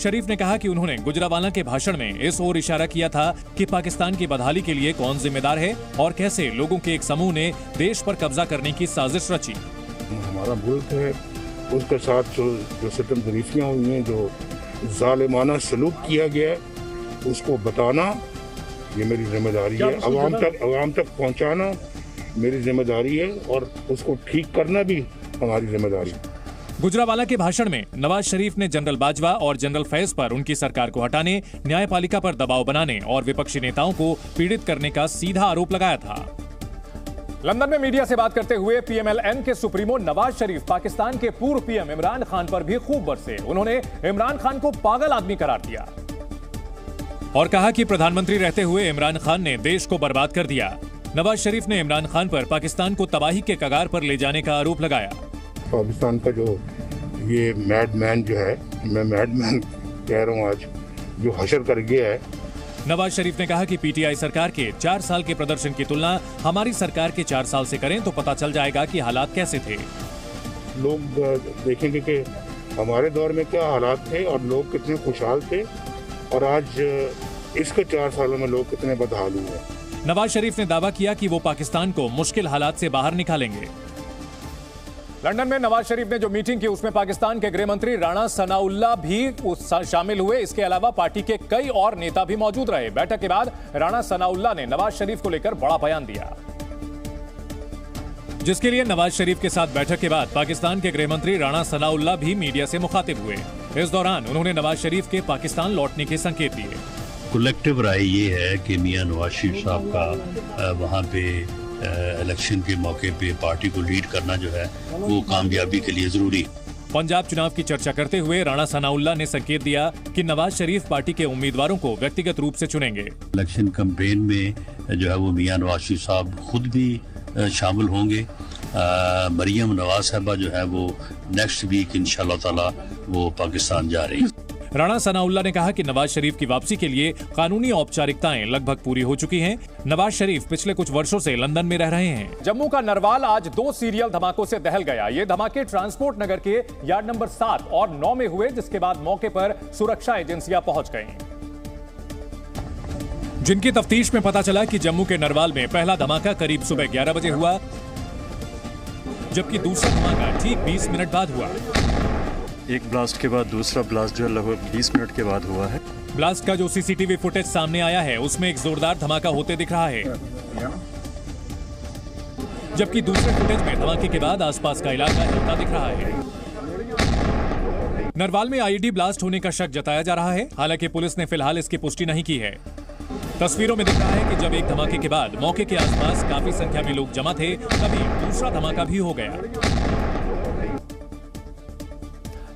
शरीफ ने कहा कि उन्होंने गुजरावाला के भाषण में इस ओर इशारा किया था कि पाकिस्तान की बदहाली के लिए कौन जिम्मेदार है और कैसे लोगों के एक समूह ने देश पर कब्जा करने की साजिश रची। हमारा मुल्क है, उसके साथ जो सितम ज़रीफियाँ हुई हैं, जो जालिमाना सलूक किया गया है, उसको बताना ये मेरी जिम्मेदारी है। अवाम तक पहुँचाना मेरी जिम्मेदारी है और उसको ठीक करना भी हमारी जिम्मेदारी। गुजरावाला के भाषण में नवाज शरीफ ने जनरल बाजवा और जनरल फैज पर उनकी सरकार को हटाने, न्यायपालिका पर दबाव बनाने और विपक्षी नेताओं को पीड़ित करने का सीधा आरोप लगाया था। लंदन में मीडिया से बात करते हुए PMLN के सुप्रीमो नवाज शरीफ पाकिस्तान के पूर्व PM इमरान खान पर भी खूब बरसे। उन्होंने इमरान खान को पागल आदमी करार दिया और कहा कि प्रधानमंत्री रहते हुए इमरान खान ने देश को बर्बाद कर दिया। नवाज शरीफ ने इमरान खान पर पाकिस्तान को तबाही के कगार पर ले जाने का आरोप लगाया। पाकिस्तान का जो ये मैडमैन जो है, मैं मैडमैन कह रहा हूँ आज, जो हशर कर गया है। नवाज शरीफ ने कहा कि PTI सरकार के 4 साल के प्रदर्शन की तुलना हमारी सरकार के 4 साल से करें तो पता चल जाएगा कि हालात कैसे थे। लोग देखेंगे कि हमारे दौर में क्या हालात थे और लोग कितने खुशहाल थे और आज इसके 4 सालों में लोग कितने बदहाल हुए। नवाज शरीफ ने दावा किया कि वो पाकिस्तान को मुश्किल हालात से बाहर निकालेंगे। लंदन में नवाज शरीफ ने जो मीटिंग की उसमें पाकिस्तान के गृह मंत्री राणा सनाउल्लाह भी शामिल हुए। इसके अलावा पार्टी के कई और नेता भी मौजूद रहे। बैठक के बाद राणा सनाउल्लाह ने नवाज शरीफ को लेकर बड़ा बयान दिया, जिसके लिए नवाज शरीफ के साथ बैठक के बाद पाकिस्तान के गृह मंत्री राणा सनाउल्लाह भी मीडिया से मुखातिब हुए। इस दौरान उन्होंने नवाज शरीफ के पाकिस्तान लौटने के संकेत दिए। कलेक्टिव राय ये है कि मियां नवाज शरीफ साहब का वहाँ पे इलेक्शन के मौके पे पार्टी को लीड करना जो है वो कामयाबी के लिए जरूरी। पंजाब चुनाव की चर्चा करते हुए राणा सनाउल्लाह ने संकेत दिया कि नवाज शरीफ पार्टी के उम्मीदवारों को व्यक्तिगत रूप से चुनेंगे। इलेक्शन कैंपेन में जो है वो मियां नवाज शरीफ साहब खुद भी शामिल होंगे। मरियम नवाज साहबा जो है वो नेक्स्ट वीक इंशाल्लाह ताला वो पाकिस्तान जा रही है। राणा सनाउल्लाह ने कहा कि नवाज शरीफ की वापसी के लिए कानूनी औपचारिकताएं लगभग पूरी हो चुकी हैं। नवाज शरीफ पिछले कुछ वर्षों से लंदन में रह रहे हैं। जम्मू का नरवाल आज 2 सीरियल धमाकों से दहल गया। ये धमाके ट्रांसपोर्ट नगर के यार्ड नंबर 7 और 9 में हुए, जिसके बाद मौके पर सुरक्षा एजेंसियां पहुंच गईं, जिनकी तफ्तीश में पता चला कि जम्मू के नरवाल में पहला धमाका करीब सुबह 11 बजे हुआ, जबकि दूसरा धमाका ठीक 20 मिनट बाद हुआ। एक ब्लास्ट के बाद दूसरा ब्लास्ट जो है लगभग 20 मिनट के बाद हुआ है। ब्लास्ट का जो CCTV फुटेज सामने आया है उसमें एक जोरदार धमाका होते दिख रहा है, जबकि दूसरे फुटेज में धमाके के बाद आसपास का इलाका हिलता दिख रहा है। नरवाल में IED ब्लास्ट होने का शक जताया जा रहा है। हालांकि पुलिस ने फिलहाल इसकी पुष्टि नहीं की है। तस्वीरों में दिख रहा है कि जब एक धमाके के बाद मौके के आसपास काफी संख्या में लोग जमा थे, तभी दूसरा धमाका भी हो गया।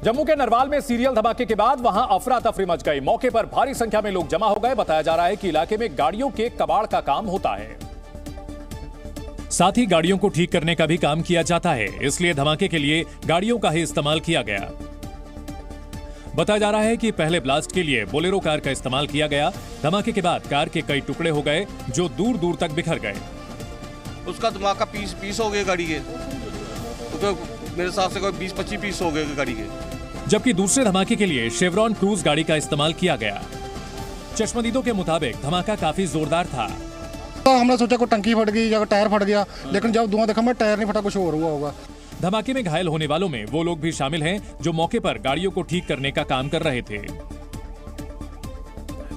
जम्मू के नरवाल में सीरियल धमाके के बाद वहां अफरा तफरी मच गई। मौके पर भारी संख्या में लोग जमा हो गए। बताया जा रहा है कि इलाके में गाड़ियों के कबाड़ का काम होता है, साथ ही गाड़ियों को ठीक करने का भी काम किया जाता है, इसलिए धमाके के लिए गाड़ियों का ही इस्तेमाल किया गया। बताया जा रहा है कि पहले ब्लास्ट के लिए बोलेरो कार का इस्तेमाल किया गया। धमाके के बाद कार के कई टुकड़े हो गए जो दूर दूर तक बिखर गए। उसका धमाका पीस हो गए गाड़ी के, तो मेरे हिसाब से कोई 20-25 पीस हो गए गाड़ी के। जबकि दूसरे धमाके के लिए शेवरॉन क्रूज गाड़ी का इस्तेमाल किया गया। चश्मदीदों के मुताबिक धमाका काफी जोरदार था। तो हमने सोचा कोई टंकी फट गई या टायर फट गया, लेकिन जब धुआं देखा मैं टायर नहीं फटा, कुछ और हुआ होगा। धमाके में घायल होने वालों में वो लोग भी शामिल हैं जो मौके पर गाड़ियों को ठीक करने का काम कर रहे थे।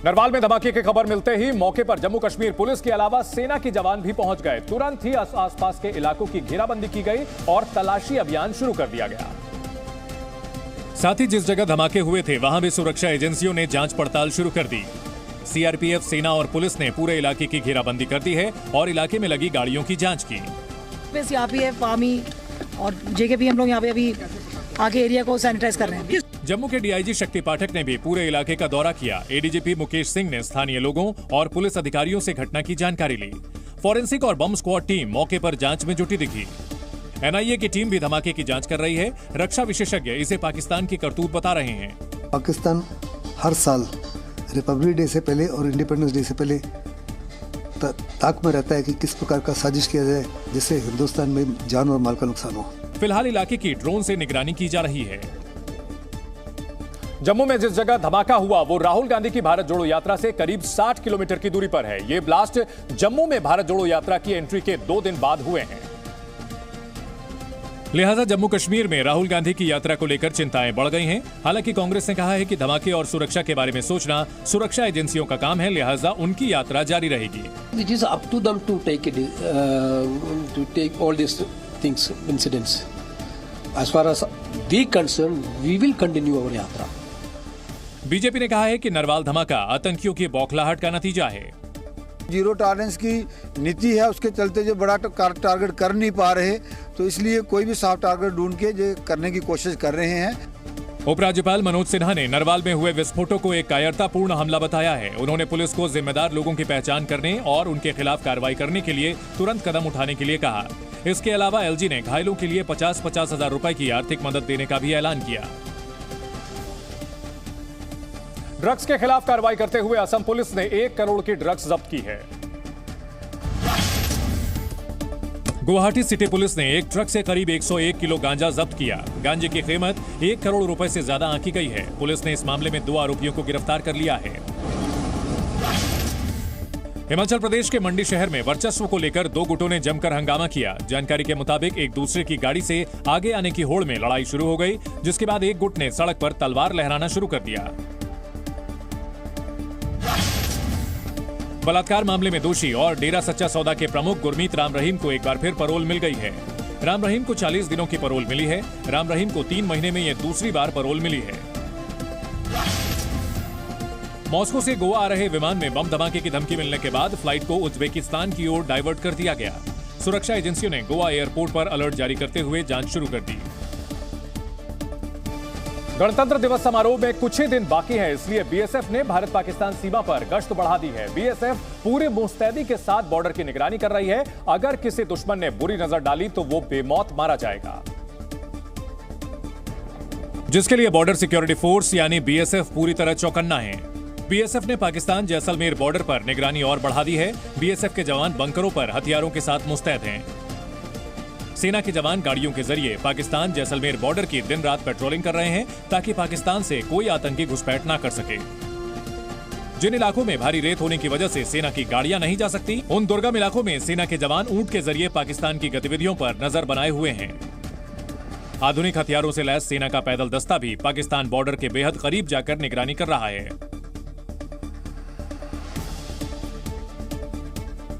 नरवाल में धमाके की खबर मिलते ही मौके पर जम्मू कश्मीर पुलिस के अलावा सेना के जवान भी पहुंच गए। तुरंत ही आसपास के इलाकों की घेराबंदी की गई और तलाशी अभियान शुरू कर दिया गया। साथ ही जिस जगह धमाके हुए थे वहां भी सुरक्षा एजेंसियों ने जांच पड़ताल शुरू कर दी। सीआरपीएफ, सेना और पुलिस ने पूरे इलाके की घेराबंदी कर दी है और इलाके में लगी गाड़ियों की जांच की। सीआरपीएफ, आर्मी और जेकेपी हम लोग यहाँ पे अभी आगे एरिया को सैनिटाइज कर रहे हैं। जम्मू के डीआईजी शक्ति पाठक ने भी पूरे इलाके का दौरा किया। एडीजीपी मुकेश सिंह ने स्थानीय लोगों और पुलिस अधिकारियों से घटना की जानकारी ली। फॉरेंसिक और बम स्क्वाड टीम मौके पर जांच में जुटी दिखी। एनआईए की टीम भी धमाके की जांच कर रही है। रक्षा विशेषज्ञ इसे पाकिस्तान की करतूत बता रहे हैं। पाकिस्तान हर साल रिपब्लिक डे से पहले और इंडिपेंडेंस डे से पहले ताक में रहता है कि किस प्रकार का साजिश किया जाए जिससे हिंदुस्तान में जान और माल का नुकसान हो। फिलहाल इलाके की ड्रोन से निगरानी की जा रही है। जम्मू में जिस जगह धमाका हुआ वो राहुल गांधी की भारत जोड़ो यात्रा से करीब 60 किलोमीटर की दूरी पर है। ये ब्लास्ट जम्मू में भारत जोड़ो यात्रा की एंट्री के 2 दिन बाद हुए हैं। लिहाजा जम्मू कश्मीर में राहुल गांधी की यात्रा को लेकर चिंताएं बढ़ गई हैं। हालांकि कांग्रेस ने कहा है कि धमाके और सुरक्षा के बारे में सोचना सुरक्षा एजेंसियों का काम है, लिहाजा उनकी यात्रा जारी रहेगी। It is up to them to take all these things, incidents. As far as we concerned, we will continue our यात्रा। बीजेपी ने कहा है कि नरवाल धमाका आतंकियों की बौखलाहट का नतीजा है। जीरो टॉलरेंस की नीति है, उसके चलते जो बड़ा टारगेट कर नहीं पा रहे, तो इसलिए कोई भी सॉफ्ट टारगेट ढूंढ के जो करने की कोशिश कर रहे हैं। उपराज्यपाल मनोज सिन्हा ने नरवाल में हुए विस्फोटों को एक कायरतापूर्ण हमला बताया है। उन्होंने पुलिस को जिम्मेदार लोगों की पहचान करने और उनके खिलाफ कार्रवाई करने के लिए तुरंत कदम उठाने के लिए कहा। इसके अलावा एलजी ने घायलों के लिए 50-50 हजार रुपए की आर्थिक मदद देने का भी ऐलान किया। ड्रग्स के खिलाफ कार्रवाई करते हुए असम पुलिस ने 1 करोड़ की ड्रग्स जब्त की है। गुवाहाटी सिटी पुलिस ने एक ट्रक से करीब 101 किलो गांजा जब्त किया। गांजे की कीमत 1 करोड़ रुपए से ज्यादा आंकी गई है। पुलिस ने इस मामले में 2 आरोपियों को गिरफ्तार कर लिया है। हिमाचल प्रदेश के मंडी शहर में वर्चस्व को लेकर 2 गुटों ने जमकर हंगामा किया। जानकारी के मुताबिक एक दूसरे की गाड़ी से आगे आने की होड़ में लड़ाई शुरू हो गई, जिसके बाद एक गुट ने सड़क पर तलवार लहराना शुरू कर दिया। बलात्कार मामले में दोषी और डेरा सच्चा सौदा के प्रमुख गुरमीत राम रहीम को एक बार फिर पैरोल मिल गई है। राम रहीम को 40 दिनों की पैरोल मिली है। राम रहीम को 3 महीने में यह दूसरी बार पैरोल मिली है। मॉस्को से गोवा आ रहे विमान में बम धमाके की धमकी मिलने के बाद फ्लाइट को उज्बेकिस्तान की ओर डाइवर्ट कर दिया गया। सुरक्षा एजेंसियों ने गोवा एयरपोर्ट पर अलर्ट जारी करते हुए जांच शुरू कर दी। गणतंत्र दिवस समारोह में कुछ ही दिन बाकी है, इसलिए बीएसएफ ने भारत पाकिस्तान सीमा पर गश्त बढ़ा दी है। बीएसएफ पूरी मुस्तैदी के साथ बॉर्डर की निगरानी कर रही है। अगर किसी दुश्मन ने बुरी नजर डाली तो वो बेमौत मारा जाएगा, जिसके लिए बॉर्डर सिक्योरिटी फोर्स यानी बीएसएफ पूरी तरह चौकन्ना है। बीएसएफ ने पाकिस्तान जैसलमेर बॉर्डर पर निगरानी और बढ़ा दी है। बीएसएफ के जवान बंकरों पर हथियारों के साथ मुस्तैद हैं। सेना के जवान गाड़ियों के जरिए पाकिस्तान जैसलमेर बॉर्डर की दिन रात पेट्रोलिंग कर रहे हैं ताकि पाकिस्तान से कोई आतंकी घुसपैठ ना कर सके। जिन इलाकों में भारी रेत होने की वजह से सेना की गाड़ियां नहीं जा सकती, उन दुर्गम इलाकों में सेना के जवान ऊंट के जरिए पाकिस्तान की गतिविधियों पर नजर बनाए हुए हैं। आधुनिक हथियारों से लैस सेना का पैदल दस्ता भी पाकिस्तान बॉर्डर के बेहद करीब जाकर निगरानी कर रहा है।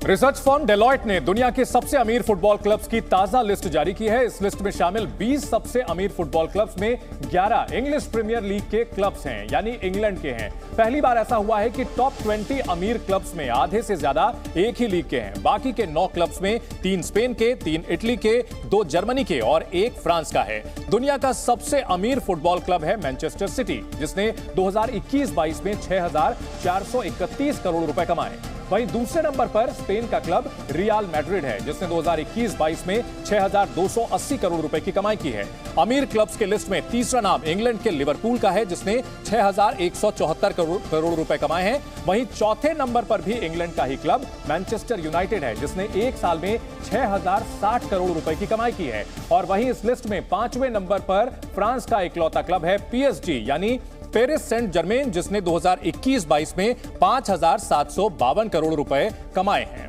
रिसर्च फर्म डेलॉयट ने दुनिया के सबसे अमीर फुटबॉल क्लब्स की ताजा लिस्ट जारी की है। इस लिस्ट में शामिल 20 सबसे अमीर फुटबॉल क्लब्स में 11 इंग्लिश प्रीमियर लीग के क्लब्स हैं, यानी इंग्लैंड के हैं। पहली बार ऐसा हुआ है कि टॉप 20 अमीर क्लब्स में आधे से ज्यादा एक ही लीग के हैं। बाकी के 9 क्लब्स में 3 स्पेन के, 3 इटली के, 2 जर्मनी के और 1 फ्रांस का है। दुनिया का सबसे अमीर फुटबॉल क्लब है मैनचेस्टर सिटी, जिसने 2021-22 में 6,431 करोड़ रुपए कमाए। वहीं दूसरे नंबर पर स्पेन का क्लब रियल मैड्रिड है, जिसने 2021-22 में 6,280 करोड़ रुपए की कमाई की है। अमीर क्लब्स के लिस्ट में तीसरा नाम इंग्लैंड के लिवरपूल का है, जिसने 6,174 करोड़ रुपए कमाए हैं। वहीं चौथे नंबर पर भी इंग्लैंड का ही क्लब मैनचेस्टर यूनाइटेड है, जिसने एक साल में 6,060 करोड़ रुपए की कमाई की है। और वहीं इस लिस्ट में 5वें नंबर पर फ्रांस का इकलौता क्लब है PSG, यानी पेरिस सेंट जर्मेन, जिसने 2021-22 में 5,752 करोड़ रुपए कमाए हैं।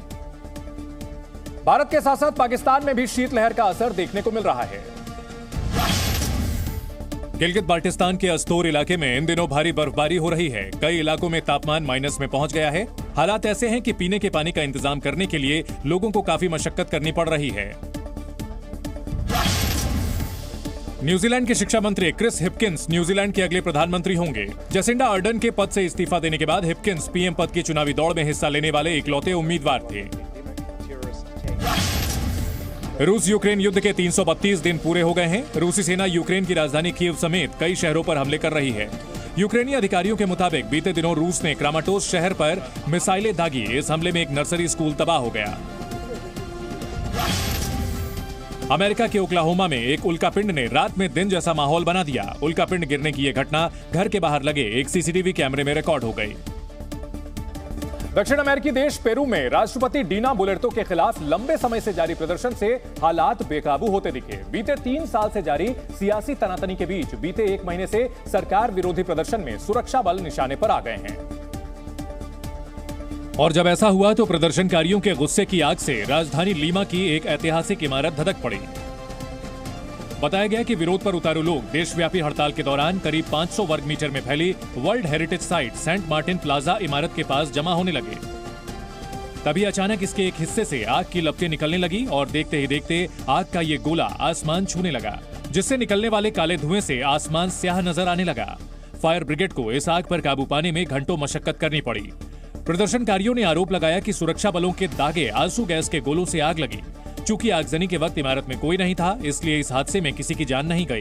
भारत के साथ साथ पाकिस्तान में भी शीतलहर का असर देखने को मिल रहा है। गिलगित बाल्टिस्तान के अस्तोर इलाके में इन दिनों भारी बर्फबारी हो रही है। कई इलाकों में तापमान माइनस में पहुंच गया है। हालात ऐसे हैं कि पीने के पानी का इंतजाम करने के लिए लोगों को काफी मशक्कत करनी पड़ रही है। न्यूजीलैंड के शिक्षा मंत्री क्रिस हिपकिंस न्यूजीलैंड के अगले प्रधानमंत्री होंगे। जसिंडा अर्डन के पद से इस्तीफा देने के बाद हिपकिंस पीएम पद की चुनावी दौड़ में हिस्सा लेने वाले इकलौते उम्मीदवार थे। रूस यूक्रेन युद्ध के 332 दिन पूरे हो गए हैं। रूसी सेना यूक्रेन की राजधानी कीव समेत कई शहरों पर हमले कर रही है। यूक्रेनी अधिकारियों के मुताबिक बीते दिनों रूस ने क्रामाटोस शहर पर मिसाइलें दागी। इस हमले में एक नर्सरी स्कूल तबाह हो गया। अमेरिका के ओक्लाहोमा में एक उल्कापिंड ने रात में दिन जैसा माहौल बना दिया। उल्कापिंड गिरने की यह घटना घर के बाहर लगे एक सीसीटीवी कैमरे में रिकॉर्ड हो गई। दक्षिण अमेरिकी देश पेरू में राष्ट्रपति डीना बोलेर्तो के खिलाफ लंबे समय से जारी प्रदर्शन से हालात बेकाबू होते दिखे। बीते 3 साल से जारी सियासी तनातनी के बीच बीते 1 महीने से सरकार विरोधी प्रदर्शन में सुरक्षा बल निशाने पर आ गए हैं। और जब ऐसा हुआ तो प्रदर्शनकारियों के गुस्से की आग से राजधानी लीमा की एक ऐतिहासिक इमारत धधक पड़ी। बताया गया कि विरोध पर उतारू लोग देशव्यापी हड़ताल के दौरान करीब 500 वर्ग मीटर में फैली world heritage site Saint Martin plaza इमारत के पास जमा होने लगे। तभी अचानक इसके एक हिस्से से आग की लपटें निकलने लगी और देखते ही देखते आग का ये गोला आसमान छूने लगा, जिससे निकलने वाले काले धुएं से आसमान स्याह नजर आने लगा। फायर ब्रिगेड को इस आग पर काबू पाने में घंटों मशक्कत करनी पड़ी। प्रदर्शनकारियों ने आरोप लगाया कि सुरक्षा बलों के दागे आंसू गैस के गोलों से आग लगी। चूंकि आगजनी के वक्त इमारत में कोई नहीं था, इसलिए इस हादसे में किसी की जान नहीं गई।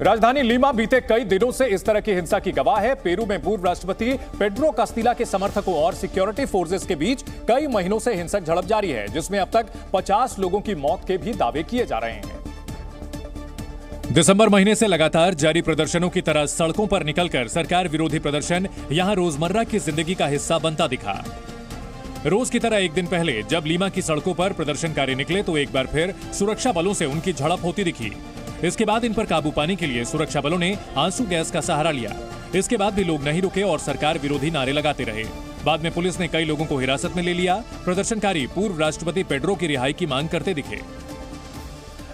राजधानी लीमा बीते कई दिनों से इस तरह की हिंसा की गवाह है। पेरू में पूर्व राष्ट्रपति पेड्रो कास्तिला के समर्थकों और सिक्योरिटी फोर्सेस के बीच कई महीनों से हिंसक झड़प जारी है, जिसमें अब तक 50 लोगों की मौत के भी दावे किए जा रहे हैं। दिसंबर महीने से लगातार जारी प्रदर्शनों की तरह सड़कों पर निकलकर सरकार विरोधी प्रदर्शन यहां रोजमर्रा की जिंदगी का हिस्सा बनता दिखा। रोज की तरह एक दिन पहले जब लीमा की सड़कों पर प्रदर्शनकारी निकले तो एक बार फिर सुरक्षा बलों से उनकी झड़प होती दिखी। इसके बाद इन पर काबू पाने के लिए सुरक्षा बलों ने आंसू गैस का सहारा लिया। इसके बाद भी लोग नहीं रुके और सरकार विरोधी नारे लगाते रहे। बाद में पुलिस ने कई लोगों को हिरासत में ले लिया। प्रदर्शनकारी पूर्व राष्ट्रपति पेड्रो की रिहाई की मांग करते दिखे।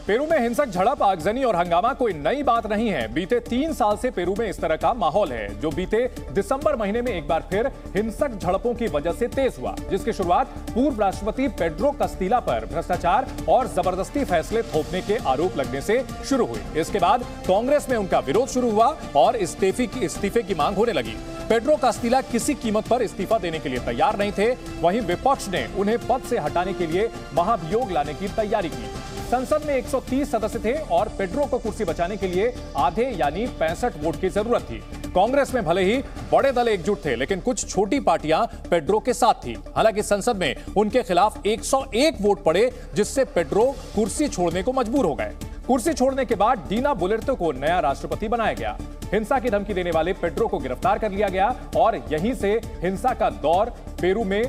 पेरू में हिंसक झड़प, आगजनी और हंगामा कोई नई बात नहीं है। बीते 3 साल से पेरू में इस तरह का माहौल है, जो बीते दिसंबर महीने में एक बार फिर हिंसक झड़पों की वजह से तेज हुआ, जिसकी शुरुआत पूर्व राष्ट्रपति पेड्रो कास्तिला पर भ्रष्टाचार और जबरदस्ती फैसले थोपने के आरोप लगने से शुरू हुई। इसके बाद कांग्रेस में उनका विरोध शुरू हुआ और इस्तीफे की मांग होने लगी। पेड्रो कास्तिला किसी कीमत पर इस्तीफा देने के लिए तैयार नहीं थे। वहीं विपक्ष ने उन्हें पद से हटाने के लिए महाभियोग लाने की तैयारी की। संसद में 130 सदस्य थे और पेड्रो को कुर्सी बचाने के लिए आधे यानी 65 वोट की जरूरत थी। कांग्रेस में भले ही बड़े दल एकजुट थे, लेकिन कुछ छोटी पार्टियां पेड्रो के साथ थी। हालांकि संसद में उनके खिलाफ 101 वोट पड़े, जिससे पेड्रो कुर्सी छोड़ने को मजबूर हो गए। कुर्सी छोड़ने के बाद डीना बोलेर्तो को नया राष्ट्रपति बनाया गया। हिंसा की धमकी देने वाले पेड्रो को गिरफ्तार कर लिया गया और यहीं से हिंसा का दौर पेरू में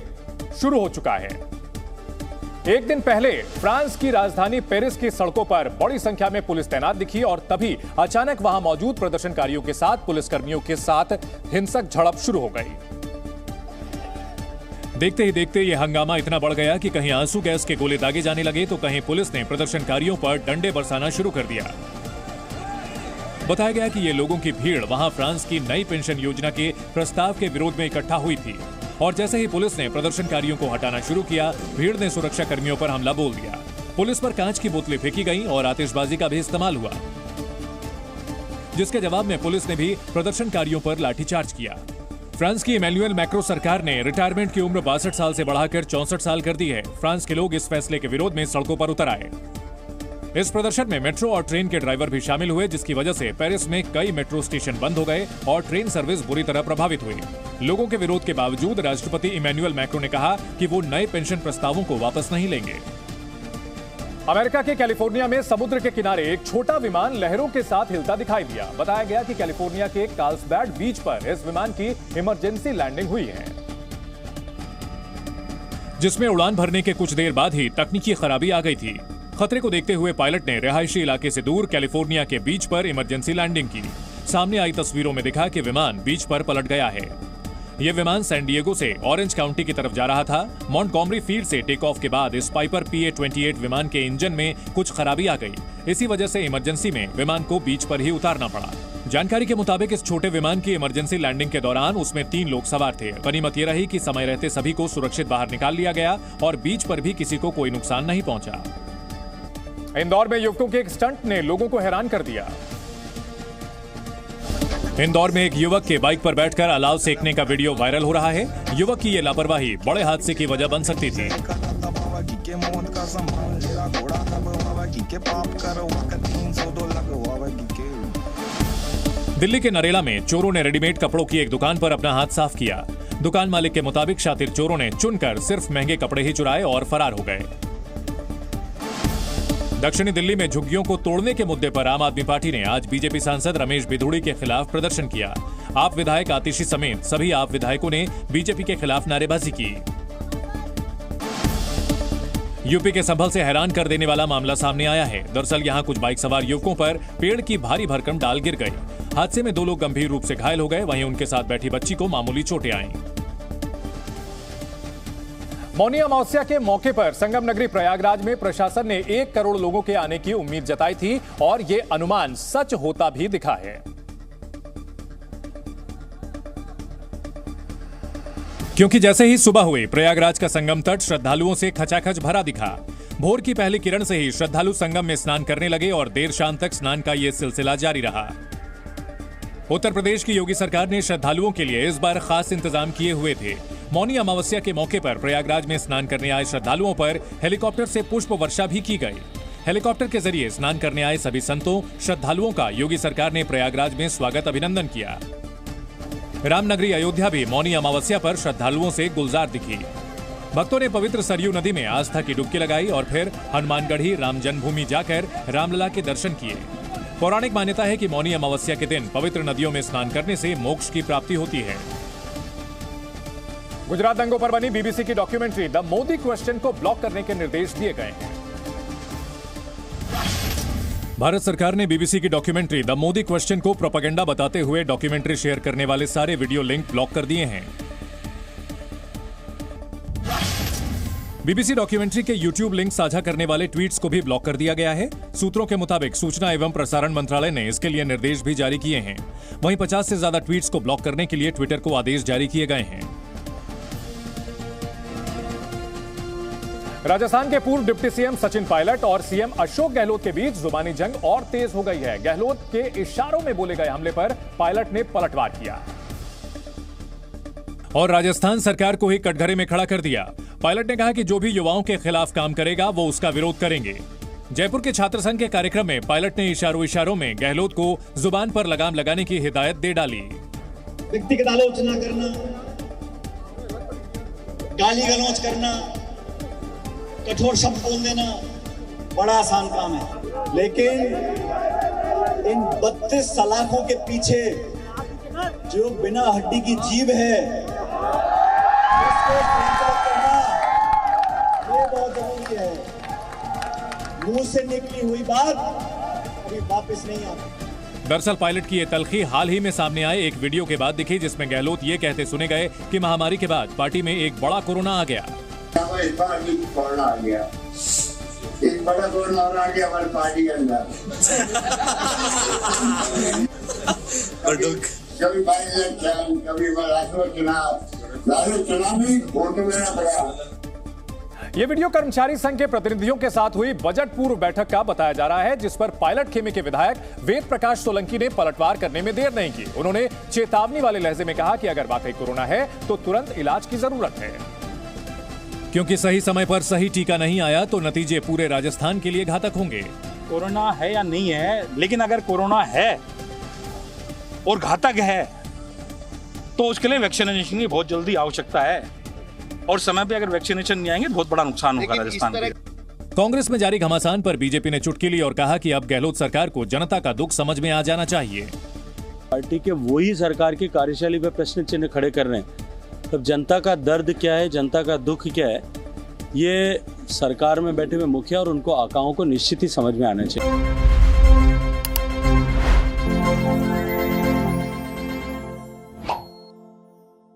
शुरू हो चुका है। एक दिन पहले फ्रांस की राजधानी पेरिस की सड़कों पर बड़ी संख्या में पुलिस तैनात दिखी और तभी अचानक वहां मौजूद प्रदर्शनकारियों के साथ पुलिसकर्मियों के साथ हिंसक झड़प शुरू हो गई। देखते ही देखते यह हंगामा इतना बढ़ गया कि कहीं आंसू गैस के गोले दागे जाने लगे तो कहीं पुलिस ने प्रदर्शनकारियों पर डंडे बरसाना शुरू कर दिया। बताया गया कि ये लोगों की भीड़ वहां फ्रांस की नई पेंशन योजना के प्रस्ताव के विरोध में इकट्ठा हुई थी। और जैसे ही पुलिस ने प्रदर्शनकारियों को हटाना शुरू किया, भीड़ ने सुरक्षा कर्मियों पर हमला बोल दिया। पुलिस पर कांच की बोतलें फेंकी गईं और आतिशबाजी का भी इस्तेमाल हुआ, जिसके जवाब में पुलिस ने भी प्रदर्शनकारियों पर लाठीचार्ज किया। फ्रांस की इमैनुअल मैक्रों सरकार ने रिटायरमेंट की उम्र 62 साल से बढ़ाकर 64 साल कर दी है। फ्रांस के लोग इस फैसले के विरोध में सड़कों पर उतर आए। इस प्रदर्शन में मेट्रो और ट्रेन के ड्राइवर भी शामिल हुए, जिसकी वजह से पेरिस में कई मेट्रो स्टेशन बंद हो गए और ट्रेन सर्विस बुरी तरह प्रभावित हुई। लोगों के विरोध के बावजूद राष्ट्रपति इमैनुअल मैक्रों ने कहा कि वो नए पेंशन प्रस्तावों को वापस नहीं लेंगे। अमेरिका के कैलिफोर्निया में समुद्र के किनारे एक छोटा विमान लहरों के साथ हिलता दिखाई दिया। बताया गया कि कैलिफोर्निया के कार्लसबैड बीच पर इस विमान की इमरजेंसी लैंडिंग हुई है, जिसमें उड़ान भरने के कुछ देर बाद ही तकनीकी खराबी आ गई थी। खतरे को देखते हुए पायलट ने रिहायशी इलाके से दूर कैलिफोर्निया के बीच पर इमरजेंसी लैंडिंग की। सामने आई तस्वीरों में दिखा कि विमान बीच पर पलट गया है। यह विमान सैन डिएगो से ऑरेंज काउंटी की तरफ जा रहा था। मॉन्टगोमरी फील्ड से टेक ऑफ के बाद इस पाइपर PA-28 विमान के इंजन में कुछ खराबी आ गई। इसी वजह से इमरजेंसी में विमान को बीच पर ही उतारना पड़ा। जानकारी के मुताबिक इस छोटे विमान की इमरजेंसी लैंडिंग के दौरान उसमें 3 लोग सवार थे। गनीमत यह रही कि समय रहते सभी को सुरक्षित बाहर निकाल लिया गया और बीच पर भी किसी को कोई नुकसान नहीं पहुंचा। इंदौर में युवकों के एक स्टंट ने लोगों को हैरान कर दिया। इंदौर में एक युवक के बाइक पर बैठकर अलाव सेकने का वीडियो वायरल हो रहा है। युवक की ये लापरवाही बड़े हादसे की वजह बन सकती थी। दिल्ली के नरेला में चोरों ने रेडीमेड कपड़ों की एक दुकान पर अपना हाथ साफ किया। दुकान मालिक के मुताबिक शातिर चोरों ने चुनकर सिर्फ महंगे कपड़े ही चुराए और फरार हो गए। दक्षिणी दिल्ली में झुग्गियों को तोड़ने के मुद्दे पर आम आदमी पार्टी ने आज बीजेपी सांसद रमेश बिधूड़ी के खिलाफ प्रदर्शन किया। आप विधायक आतिशी समेत सभी आप विधायकों ने बीजेपी के खिलाफ नारेबाजी की। यूपी के संभल से हैरान कर देने वाला मामला सामने आया है। दरअसल यहां कुछ बाइक सवार युवकों पर पेड़ की भारी भरकम डाल गिर गई। हादसे में 2 लोग गंभीर रूप से घायल हो गए, वहीं उनके साथ बैठी बच्ची को मामूली चोटें आईं। मौनी अमावस्या के मौके पर संगम नगरी प्रयागराज में प्रशासन ने 1 करोड़ लोगों के आने की उम्मीद जताई थी और ये अनुमान सच होता भी दिखा है। क्योंकि जैसे ही सुबह हुई, प्रयागराज का संगम तट श्रद्धालुओं से खचाखच भरा दिखा। भोर की पहली किरण से ही श्रद्धालु संगम में स्नान करने लगे और देर शाम तक स्नान का यह सिलसिला जारी रहा। उत्तर प्रदेश की योगी सरकार ने श्रद्धालुओं के लिए इस बार खास इंतजाम किए हुए थे। मौनी अमावस्या के मौके पर प्रयागराज में स्नान करने आए श्रद्धालुओं पर हेलीकॉप्टर से पुष्प वर्षा भी की गई। हेलीकॉप्टर के जरिए स्नान करने आए सभी संतों, श्रद्धालुओं का योगी सरकार ने प्रयागराज में स्वागत अभिनंदन किया। रामनगरी अयोध्या भी मौनी अमावस्या पर श्रद्धालुओं से गुलजार दिखी। भक्तों ने पवित्र सरयू नदी में आस्था की डुबकी लगाई और फिर हनुमानगढ़ी राम जन्मभूमि जाकर रामलला के दर्शन किए। पौराणिक मान्यता है कि मौनी अमावस्या के दिन पवित्र नदियों में स्नान करने से मोक्ष की प्राप्ति होती है। गुजरात दंगों पर बनी बीबीसी की डॉक्यूमेंट्री द मोदी क्वेश्चन को ब्लॉक करने के निर्देश दिए गए हैं। भारत सरकार ने बीबीसी की डॉक्यूमेंट्री द मोदी क्वेश्चन को प्रोपेगेंडा बताते हुए डॉक्यूमेंट्री शेयर करने वाले सारे वीडियो लिंक ब्लॉक कर दिए हैं। बीबीसी डॉक्यूमेंट्री के यूट्यूब लिंक साझा करने वाले ट्वीट्स को भी ब्लॉक कर दिया गया है। सूत्रों के मुताबिक सूचना एवं प्रसारण मंत्रालय ने इसके लिए निर्देश भी जारी किए हैं। वहीं 50 से ज्यादा ट्वीट्स को ब्लॉक करने के लिए ट्विटर को आदेश जारी किए गए हैं। राजस्थान के पूर्व डिप्टी सीएम सचिन पायलट और सीएम अशोक गहलोत के बीच जुबानी जंग और तेज हो गई है। गहलोत के इशारों में बोले गए हमले पर पायलट ने पलटवार किया और राजस्थान सरकार को ही कटघरे में खड़ा कर दिया। पायलट ने कहा कि जो भी युवाओं के खिलाफ काम करेगा वो उसका विरोध करेंगे। जयपुर के छात्र संघ के कार्यक्रम में पायलट ने इशारों में गहलोत को जुबान पर लगाम लगाने की हिदायत दे डाली। व्यक्तिगत आलोचना करना, गाली गलौज करना, कठोर शब्द बोल देना बड़ा आसान काम है, लेकिन इन 32 सलाखों के पीछे जो बिना हड्डी की जीभ है उसको संचालित करना ये बहुत जरूरी है। मुंह से निकली हुई बात कभी वापस नहीं आती। दरअसल पायलट की ये तल्खी हाल ही में सामने आए एक वीडियो के बाद दिखी, जिसमें गहलोत ये कहते सुने गए कि महामारी के बाद पार्टी में एक बड़ा कोरोना आ गया। कोरोना आ गया, एक बड़ा कोरोना आ गया हमारी पार्टी के अंदर। कभी बाइलेक्शन, कभी चुनाव, चुनाव में वोट लेना पड़ा। ये वीडियो कर्मचारी संघ के प्रतिनिधियों के साथ हुई बजट पूर्व बैठक का बताया जा रहा है, जिस पर पायलट खेमे के विधायक वेद प्रकाश सोलंकी ने पलटवार करने में देर नहीं की। उन्होंने चेतावनी वाले लहजे में कहा कि अगर वाकई कोरोना है तो तुरंत इलाज की जरूरत है, क्योंकि सही समय पर सही टीका नहीं आया तो नतीजे पूरे राजस्थान के लिए घातक होंगे। कोरोना है या नहीं है, लेकिन अगर कोरोना है और घातक है तो उसके लिए वैक्सीनेशन की बहुत जल्दी आवश्यकता है, और समय पे अगर वैक्सीनेशन नहीं आएंगे तो बहुत बड़ा नुकसान होगा राजस्थान के। कांग्रेस में जारी घमासान पर बीजेपी ने चुटकी ली और कहा कि अब गहलोत सरकार को जनता का दुख समझ में आ जाना चाहिए। पार्टी के वही सरकार की कार्यशैली पे प्रश्न चिन्ह खड़े कर रहे हैं, तब जनता का दर्द क्या है, जनता का दुख क्या है, ये सरकार में बैठे हुए मुखिया और उनको आकाओं को निश्चित ही समझ में आना चाहिए।